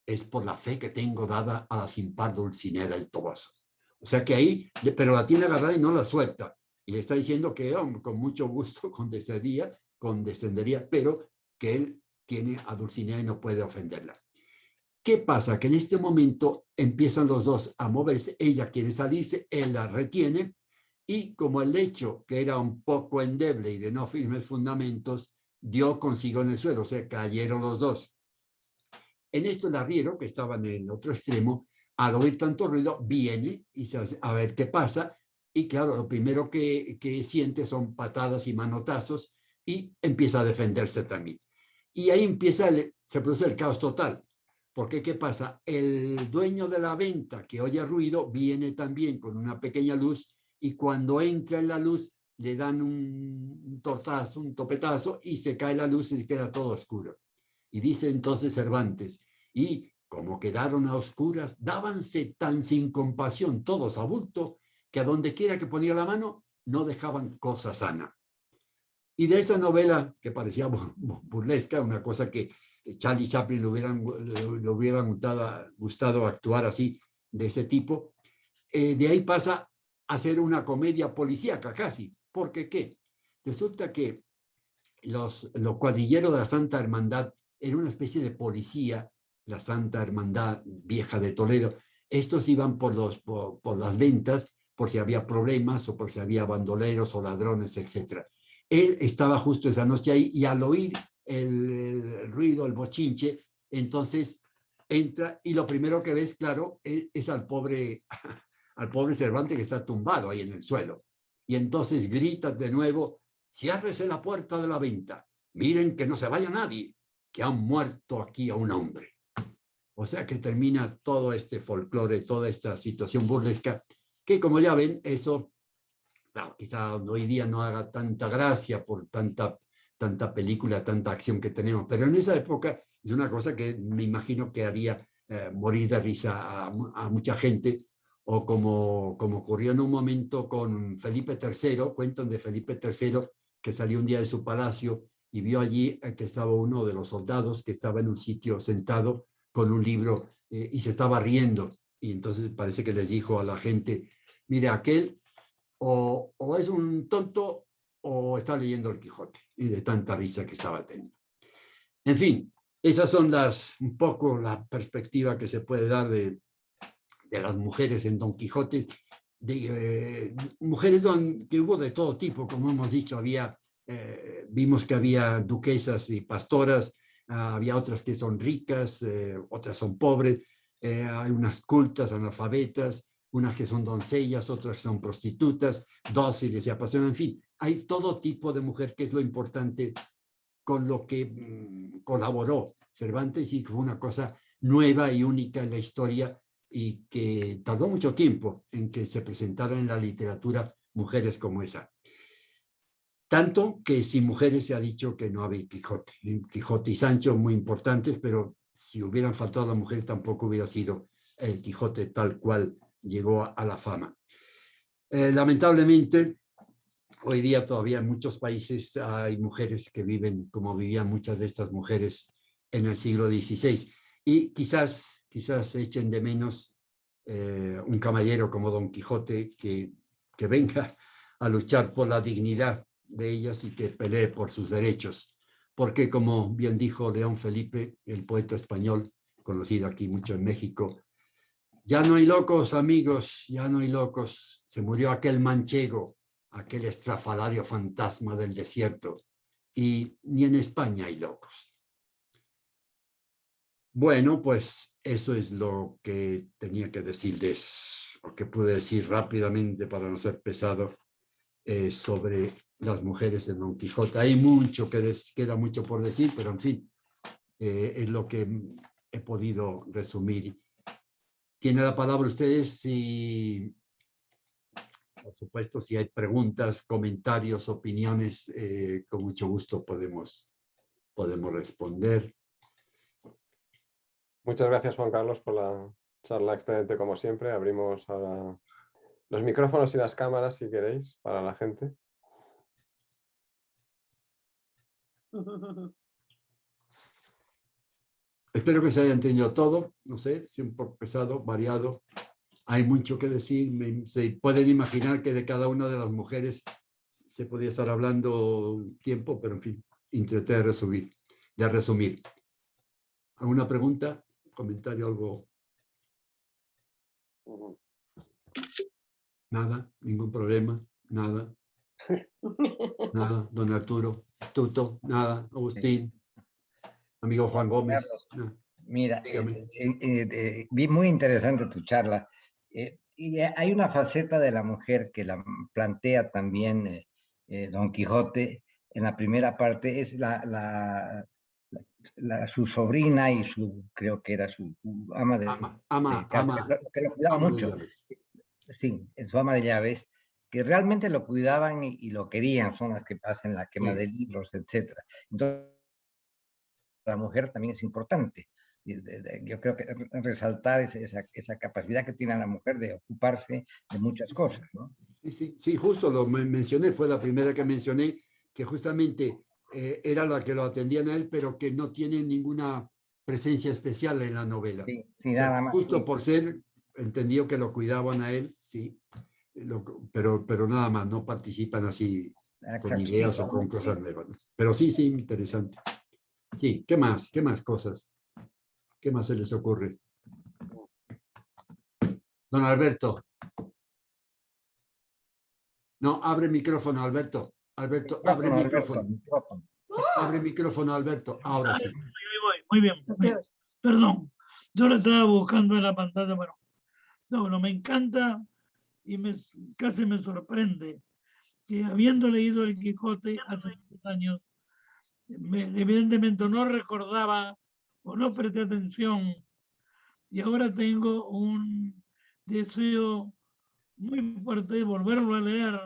Es por la fe que tengo dada a la sin par Dulcinea del Toboso. O sea que ahí, pero la tiene agarrada y no la suelta. Y le está diciendo que con mucho gusto condescendería, pero que él tiene a Dulcinea y no puede ofenderla. ¿Qué pasa? Que en este momento empiezan los dos a moverse. Ella quiere salirse, él la retiene, y como el lecho, que era un poco endeble y de no firmes fundamentos, dio consigo en el suelo, o sea, cayeron los dos. En esto el arriero, que estaba en el otro extremo, al oír tanto ruido, viene y a ver qué pasa, y claro, lo primero que siente son patadas y manotazos, y empieza a defenderse también. Y ahí se produce el caos total, Porque, ¿qué pasa? El dueño de la venta que oye ruido viene también con una pequeña luz y cuando entra en la luz le dan un tortazo, un topetazo y se cae la luz y queda todo oscuro. Y dice entonces Cervantes, y como quedaron a oscuras, dábanse tan sin compasión todos a bulto que a donde quiera que ponía la mano no dejaban cosa sana. Y de esa novela que parecía burlesca, una cosa que Charlie Chaplin le hubieran gustado actuar así, de ese tipo, de ahí pasa a ser una comedia policíaca casi. ¿Porque qué? Resulta que los cuadrilleros de la Santa Hermandad era una especie de policía, la Santa Hermandad Vieja de Toledo. Estos iban por las ventas, por si había problemas o por si había bandoleros o ladrones, etc. Él estaba justo esa noche ahí y al oír el ruido, el bochinche, entonces entra y lo primero que ves, claro, es al pobre Cervantes que está tumbado ahí en el suelo. Y entonces grita de nuevo, ciérrese la puerta de la venta, miren que no se vaya nadie, que han muerto aquí a un hombre. O sea que termina todo este folclore, toda esta situación burlesca, que como ya ven, eso claro, quizá hoy día no haga tanta gracia por tanta película, tanta acción que tenemos, pero en esa época es una cosa que me imagino que haría morir de risa a mucha gente, o como ocurrió en un momento con Felipe III, cuentan de Felipe III que salió un día de su palacio y vio allí que estaba uno de los soldados que estaba en un sitio sentado con un libro y se estaba riendo, y entonces parece que les dijo a la gente, mire, aquel o es un tonto o está leyendo el Quijote, y de tanta risa que estaba teniendo. En fin, esas son un poco la perspectiva que se puede dar de las mujeres en Don Quijote, mujeres que hubo de todo tipo, como hemos dicho, vimos que había duquesas y pastoras, había otras que son ricas, otras son pobres, hay unas cultas, analfabetas, unas que son doncellas, otras son prostitutas, dóciles y apasionadas, en fin, hay todo tipo de mujer, que es lo importante con lo que colaboró Cervantes, y fue una cosa nueva y única en la historia, y que tardó mucho tiempo en que se presentaran en la literatura mujeres como esa. Tanto que sin mujeres se ha dicho que no había Quijote. Quijote y Sancho muy importantes, pero si hubieran faltado las mujeres tampoco hubiera sido el Quijote tal cual llegó a la fama. Lamentablemente, hoy día todavía en muchos países hay mujeres que viven como vivían muchas de estas mujeres en el siglo XVI. Y quizás echen de menos un caballero como Don Quijote que venga a luchar por la dignidad de ellas y que pelee por sus derechos. Porque, como bien dijo León Felipe, el poeta español, conocido aquí mucho en México, ya no hay locos, amigos, ya no hay locos. Se murió aquel manchego, aquel estrafalario fantasma del desierto, y ni en España hay locos. Bueno, pues eso es lo que tenía que decirles, o que pude decir rápidamente para no ser pesado, sobre las mujeres de Don Quijote. Hay mucho queda mucho por decir, pero en fin, es lo que he podido resumir. Tiene la palabra ustedes y, por supuesto, si hay preguntas, comentarios, opiniones, con mucho gusto podemos responder. Muchas gracias, Juan Carlos, por la charla excelente como siempre. Abrimos ahora los micrófonos y las cámaras, si queréis, para la gente. Espero que se haya entendido todo. No sé, si un poco pesado, variado. Hay mucho que decir. Se pueden imaginar que de cada una de las mujeres se podía estar hablando tiempo, pero en fin, intenté de resumir. ¿Alguna pregunta? ¿Comentario? ¿Algo? Nada, ningún problema, nada. Nada, don Arturo, Tuto, nada, Agustín, amigo Juan Gómez. Carlos, mira, Dígame. vi muy interesante tu charla. Y hay una faceta de la mujer que la plantea también Don Quijote en la primera parte, es su sobrina y creo que era su ama de que lo cuidaba mucho. Sí, su ama de llaves, que realmente lo cuidaban y lo querían, son las que hacen la quema de libros, etcétera. Entonces, la mujer también es importante. Yo creo que resaltar esa capacidad que tiene la mujer de ocuparse de muchas cosas, ¿no? Sí, justo lo mencioné, fue la primera que mencioné, que justamente era la que lo atendían a él, pero que no tiene ninguna presencia especial en la novela. Sí, o sea, nada más. Justo por ser, entendió que lo cuidaban a él, sí, pero nada más, no participan así con ideas o con cosas nuevas. Pero sí, interesante. Sí, ¿qué más? ¿Qué más cosas? ¿Qué más se les ocurre? Don Alberto. No, abre micrófono, Alberto. Alberto, abre micrófono. Abre micrófono, Alberto. Ahora sí. Muy bien. Perdón, yo lo estaba buscando en la pantalla. Bueno, me encanta y casi me sorprende que habiendo leído El Quijote hace muchos años, evidentemente no recordaba o no presté atención y ahora tengo un deseo muy fuerte de volverlo a leer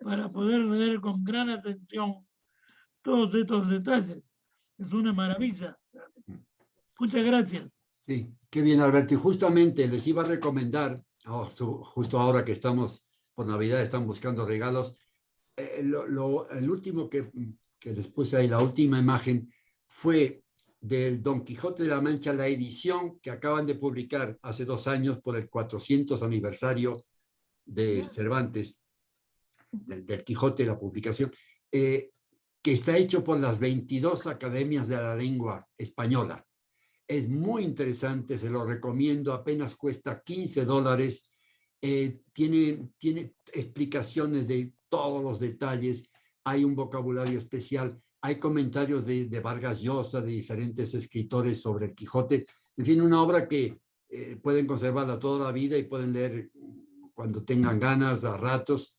para poder leer con gran atención todos estos detalles. Es una maravilla. Muchas gracias. Sí, qué bien, Alberto. Y justamente les iba a recomendar, justo ahora que estamos por Navidad, están buscando regalos, el último que les puse ahí, la última imagen, fue del Don Quijote de la Mancha, la edición que acaban de publicar hace 2 años por el 400 aniversario de Cervantes, del Quijote, la publicación, que está hecho por las 22 academias de la lengua española. Es muy interesante, se lo recomiendo, apenas cuesta $15. Tiene explicaciones de todos los detalles, hay un vocabulario especial, hay comentarios de Vargas Llosa, de diferentes escritores sobre el Quijote, en fin, una obra que pueden conservarla toda la vida y pueden leer cuando tengan ganas, a ratos.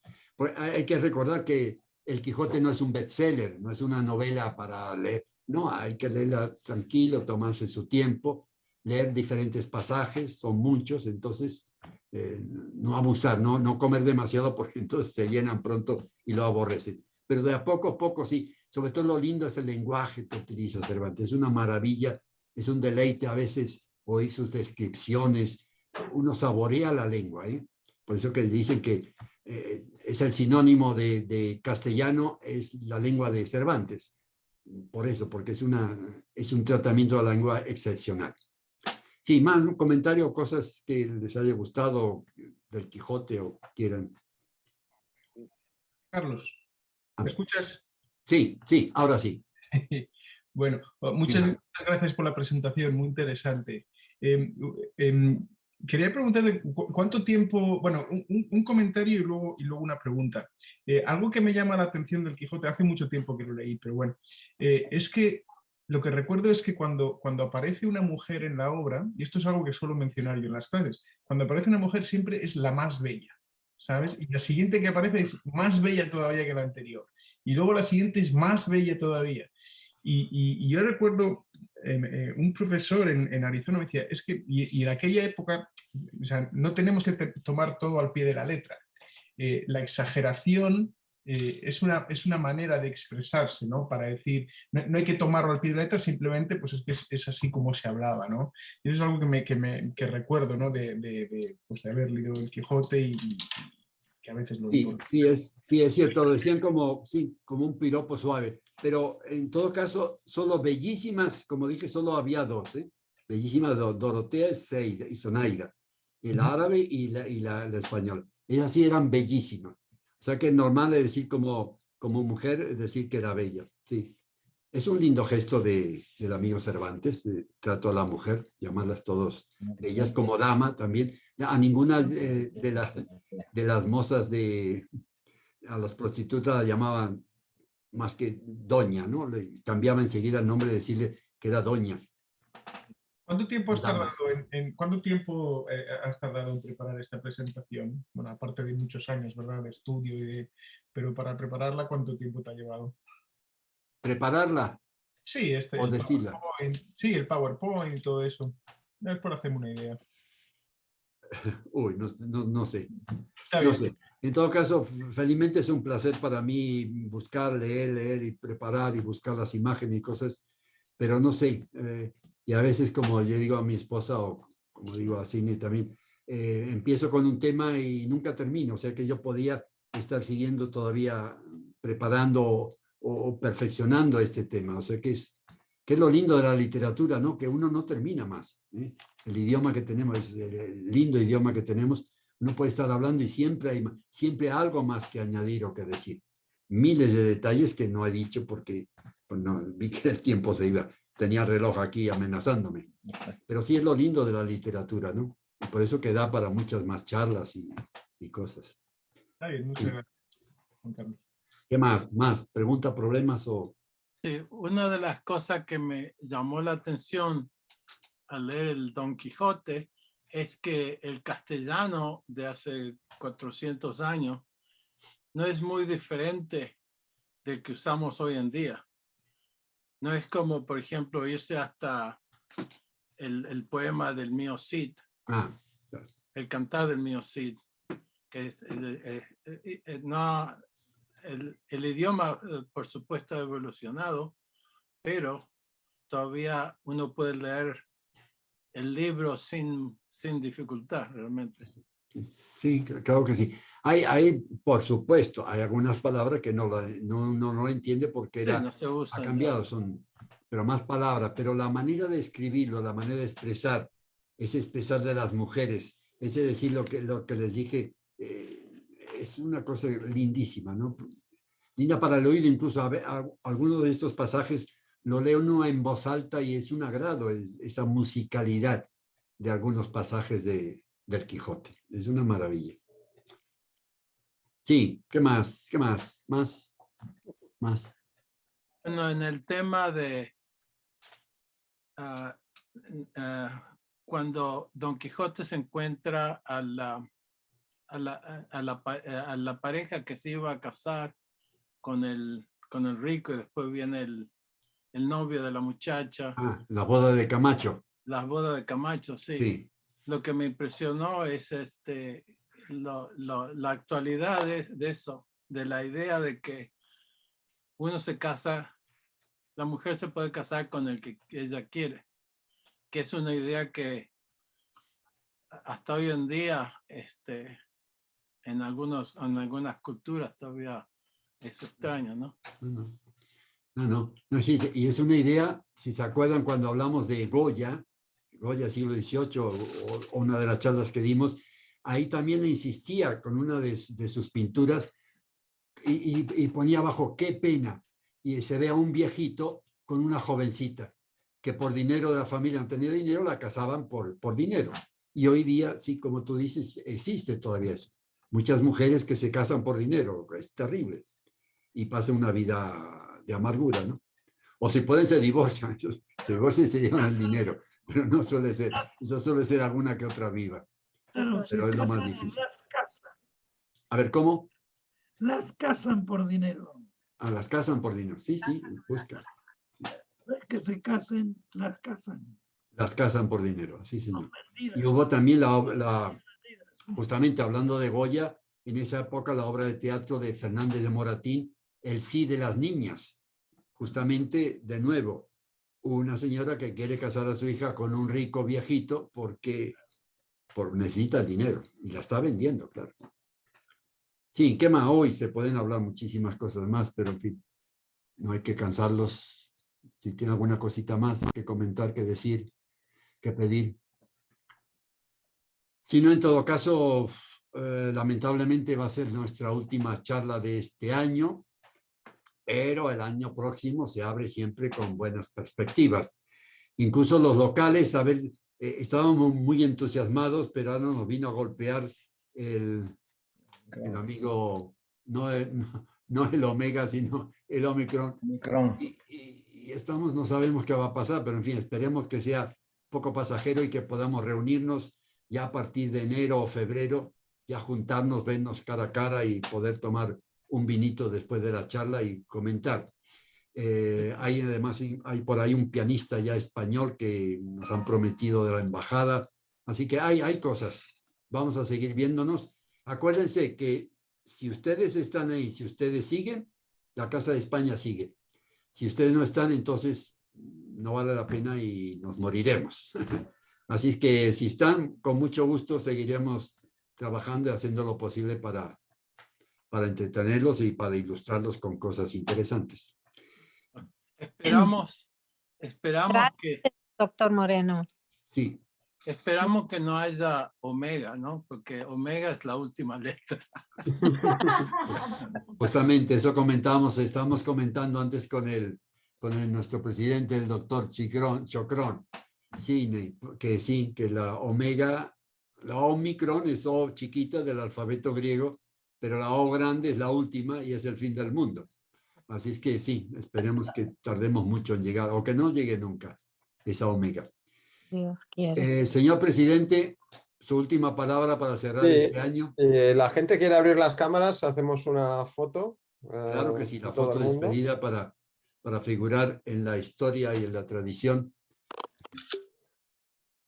Hay que recordar que el Quijote no es un bestseller, no es una novela para leer. No, hay que leerla tranquilo, tomarse su tiempo, leer diferentes pasajes, son muchos, entonces no abusar, no comer demasiado porque entonces se llenan pronto y lo aborrecen. Pero de a poco sí, sobre todo lo lindo es el lenguaje que utiliza Cervantes, es una maravilla, es un deleite a veces oír sus descripciones, uno saborea la lengua, ¿eh? Por eso que dicen que es el sinónimo de castellano, es la lengua de Cervantes. Por eso, porque es un tratamiento de la lengua excepcional. Sí, más un comentario o cosas que les haya gustado del Quijote o quieran. Carlos, ¿me escuchas? Sí, ahora sí. Bueno, muchas gracias por la presentación, muy interesante. Quería preguntarle cuánto tiempo, bueno, un comentario y luego una pregunta. Algo que me llama la atención del Quijote, hace mucho tiempo que lo leí, pero bueno, es que lo que recuerdo es que cuando aparece una mujer en la obra, y esto es algo que suelo mencionar yo en las clases, cuando aparece una mujer siempre es la más bella, ¿sabes? Y la siguiente que aparece es más bella todavía que la anterior. Y luego la siguiente es más bella todavía. Y yo recuerdo un profesor en Arizona me decía, es que, y en aquella época, o sea, no tenemos que tomar todo al pie de la letra. La exageración es una manera de expresarse, ¿no? Para decir, no hay que tomarlo al pie de la letra, simplemente pues es que es así como se hablaba, ¿no? Y eso es algo que recuerdo, ¿no? Pues de haber leído El Quijote y que a veces lo digo. Sí, es cierto, lo decían como un piropo suave, pero en todo caso, solo bellísimas, como dije, solo había 2, ¿eh? Bellísimas, Dorotea y Zoraida, el árabe y la española. Ellas sí eran bellísimas. O sea que es normal decir como mujer, decir que era bella, sí. Es un lindo gesto del amigo Cervantes, de trato a la mujer, llamarlas todos bellas, como dama también. A ninguna de las mozas a las prostitutas la llamaban más que doña, ¿no? Le cambiaba enseguida el nombre de decirle que era doña. ¿Cuánto tiempo has tardado en preparar esta presentación? Bueno, aparte de muchos años, ¿verdad? De estudio pero para prepararla, ¿cuánto tiempo te ha llevado? Prepararla. Sí, o decirla. Sí, el PowerPoint y todo eso. Es por hacerme una idea. Uy, no sé. Está No bien. sé. En todo caso, felizmente es un placer para mí buscar, leer y preparar y buscar las imágenes y cosas, pero no sé. Y a veces, como yo digo a mi esposa o como digo a Sidney también, empiezo con un tema y nunca termino. O sea que yo podía estar siguiendo todavía preparando o perfeccionando este tema. O sea que es lo lindo de la literatura, ¿no? Que uno no termina más. El idioma que tenemos, es el lindo idioma que tenemos. Uno puede estar hablando y siempre hay algo más que añadir o que decir. Miles de detalles que no he dicho porque pues no, vi que el tiempo se iba. Tenía el reloj aquí amenazándome. Pero sí es lo lindo de la literatura, ¿no? Y por eso que da para muchas más charlas y cosas. Está bien, muchas gracias, Juan Carlos. ¿Qué más? ¿Más? ¿Pregunta, problemas o...? Sí, una de las cosas que me llamó la atención al leer el Don Quijote es que el castellano de hace 400 años no es muy diferente del que usamos hoy en día. No es como, por ejemplo, irse hasta el poema del mío Cid, claro. el cantar del mío Cid, que es, no, el idioma, por supuesto, ha evolucionado, pero todavía uno puede leer el libro sin dificultad, realmente. Sí, claro que sí. Hay, por supuesto, hay algunas palabras que no lo entiende porque Sí, no se ha usan cambiado, ya. pero más palabras. Pero la manera de escribirlo, la manera de expresar, ese expresar de las mujeres, ese decir lo que les dije, es una cosa lindísima, ¿no? Linda para el oído, incluso algunos de estos pasajes lo leo uno en voz alta y es un agrado esa musicalidad de algunos pasajes del Quijote. Es una maravilla. Sí, ¿qué más? ¿Qué más? ¿Más? Bueno, en el tema de cuando Don Quijote se encuentra a la pareja que se iba a casar con el rico y después viene el novio de la muchacha. La boda de Camacho. La boda de Camacho, sí. Sí. Lo que me impresionó es la actualidad de eso, de la idea de que uno se casa, la mujer se puede casar con el que ella quiere, que es una idea que hasta hoy en día en algunas culturas todavía es extraño, ¿no? No, sí, y es una idea, si se acuerdan cuando hablamos de Goya siglo XVIII, o una de las charlas que dimos, ahí también insistía con una de sus pinturas y ponía abajo, qué pena, y se ve a un viejito con una jovencita, que por dinero de la familia no tenía dinero, la casaban por dinero. Y hoy día, sí, como tú dices, existe todavía eso. Muchas mujeres que se casan por dinero, es terrible. Y pasan una vida de amargura, ¿no? O si pueden, se divorcian. Se divorcian y se llevan el dinero. Pero no suele ser. Eso suele ser alguna que otra viva. Pero es lo más difícil. Las casan. A ver, ¿cómo? Las casan por dinero. Las casan por dinero. Sí, buscan. No es que se casen, las casan. Las casan por dinero, sí, señor. Y hubo también justamente hablando de Goya, en esa época la obra de teatro de Fernández de Moratín, El sí de las niñas. Justamente, de nuevo, una señora que quiere casar a su hija con un rico viejito porque necesita el dinero y la está vendiendo, claro. Sí, ¿qué más? Hoy se pueden hablar muchísimas cosas más, pero en fin, no hay que cansarlos. Si tiene alguna cosita más que comentar, que decir, que pedir. Si no, en todo caso, lamentablemente va a ser nuestra última charla de este año, pero el año próximo se abre siempre con buenas perspectivas. Incluso los locales, a ver, estábamos muy entusiasmados, pero ahora nos vino a golpear el amigo, no el Omega, sino el Omicron. Y estamos, no sabemos qué va a pasar, pero en fin, esperemos que sea poco pasajero y que podamos reunirnos ya a partir de enero o febrero, ya juntarnos, vernos cara a cara y poder tomar un vinito después de la charla y comentar. Hay además, hay por ahí un pianista ya español que nos han prometido de la embajada. Así que hay cosas. Vamos a seguir viéndonos. Acuérdense que si ustedes están ahí, si ustedes siguen, la Casa de España sigue. Si ustedes no están, entonces no vale la pena y nos moriremos. Así es que si están, con mucho gusto seguiremos trabajando y haciendo lo posible para entretenerlos y para ilustrarlos con cosas interesantes. Esperamos Gracias, que... doctor Moreno. Sí. Esperamos que no haya omega, ¿no? Porque omega es la última letra. Justamente eso comentábamos, estábamos comentando antes con nuestro presidente, el doctor Chocrón. Sí, que la omega, la omicron es O chiquita del alfabeto griego, pero la O grande es la última y es el fin del mundo. Así es que sí, esperemos que tardemos mucho en llegar, o que no llegue nunca esa omega. Dios quiere. Señor presidente, su última palabra para cerrar este año. La gente quiere abrir las cámaras, hacemos una foto. Claro que sí, la foto de despedida para figurar en la historia y en la tradición.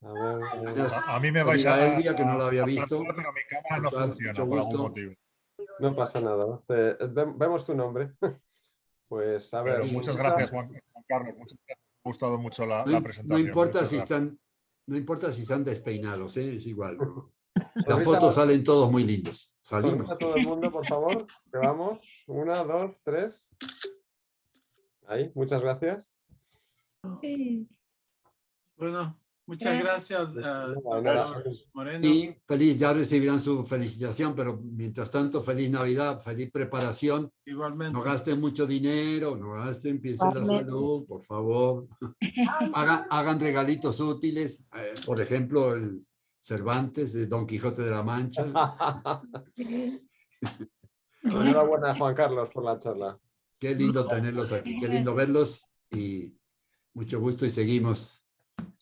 A mí me vais a Elvia, que no la había visto. Pero mi cámara no funciona por algún motivo. No pasa nada. Vemos tu nombre. Pues a ver. Pero muchas gracias, Juan Carlos. Me ha gustado mucho la presentación. No importa si están despeinados, es igual. Las fotos salen todos muy lindos. Salimos. A todo el mundo, por favor. Que vamos. 1, 2, 3. Ahí, muchas gracias. Sí. Bueno, muchas gracias, Moreno. Y feliz, ya recibirán su felicitación, pero mientras tanto, feliz Navidad, feliz preparación. Igualmente. No gasten mucho dinero, no gasten, piensen en la salud, por favor. Hagan regalitos útiles, por ejemplo, el Cervantes de Don Quijote de la Mancha. Enhorabuena, Juan Carlos, por la charla. Qué lindo tenerlos aquí, qué lindo verlos y mucho gusto y seguimos.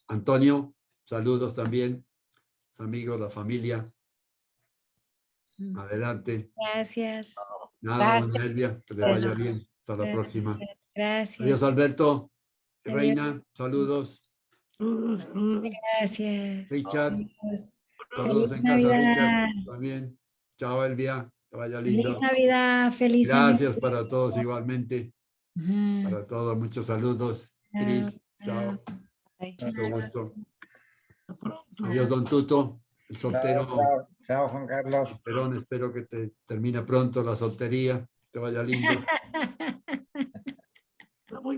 Antonio, saludos también, los amigos, la familia. Adelante. Gracias. Nada, doña Elvia, que le vaya bien. Hasta la próxima. Gracias. Adiós, Alberto. Adiós. Reina, saludos. Gracias. Richard, Adiós. saludos en Feliz casa, Navidad. Richard. También. Chao, Elvia. Que vaya lindo. Feliz Navidad. Feliz Gracias Navidad. para todos igualmente. Para todos, muchos saludos. Cris, chao. Mucho gusto. Adiós, don Tuto, el soltero. Chao, Juan Carlos. Perón, espero que te termine pronto la soltería. Te vaya lindo.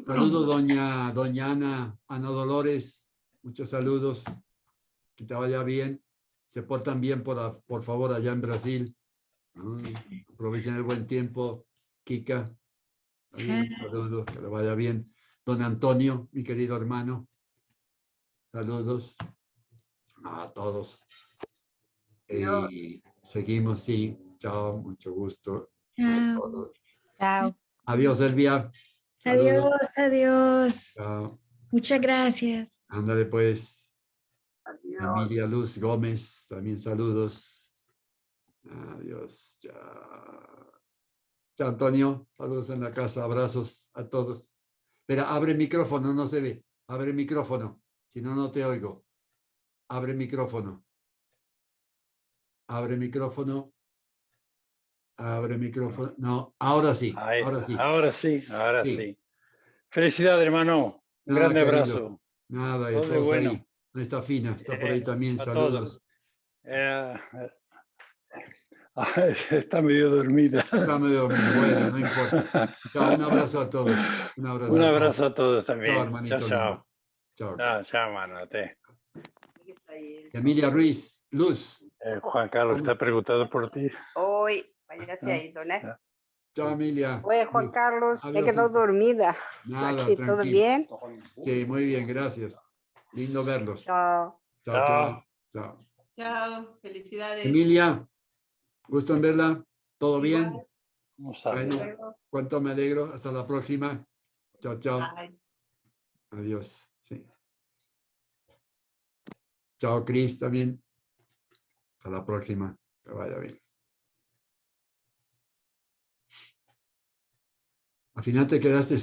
Saludos, doña Ana Dolores. Muchos saludos. Que te vaya bien. Se portan bien, por favor, allá en Brasil. Aprovechen el buen tiempo. Kika. Saludos, que le vaya bien. Don Antonio, mi querido hermano. Saludos a todos. Y seguimos, sí. Chao, mucho gusto. Chao. Adiós, Elvia. Saludos. Adiós. Chao. Muchas gracias. Ándale, pues. Emilia Luz Gómez, también saludos. Adiós. Chao. Chao, Antonio. Saludos en la casa. Abrazos a todos. Espera, abre el micrófono, no se ve. Abre el micrófono. Si no, no te oigo. Abre el micrófono. Abre el micrófono. Abre el micrófono. No, ahora sí. Ahora sí. Felicidades, hermano. Un grande abrazo. Nada, todo todos bueno. Ahí. No está Fina, está por ahí también. A Saludos. Está medio dormida. Está medio dormida. Bueno, no importa. Chao, un abrazo a todos. Un abrazo a todos también. Chao, hermanito. Chao. Chao. Chao, mano. Emilia Ruiz, Luz. Juan Carlos está preguntando por ti. Hoy, váyase ahí, ¿no? Chao, Emilia. Oye, Juan Carlos, Adiós. he quedado dormida. Nada, Aquí, tranquilo. ¿todo bien? Sí, muy bien, gracias. Lindo verlos. Chao. Chao. Chao, felicidades. Emilia, gusto en verla. ¿Todo bien? Bueno, cuánto me alegro. Hasta la próxima. Chao. Bye. Adiós. Sí. Chao, Cris, también. Hasta la próxima. Que vaya bien. Al final te quedaste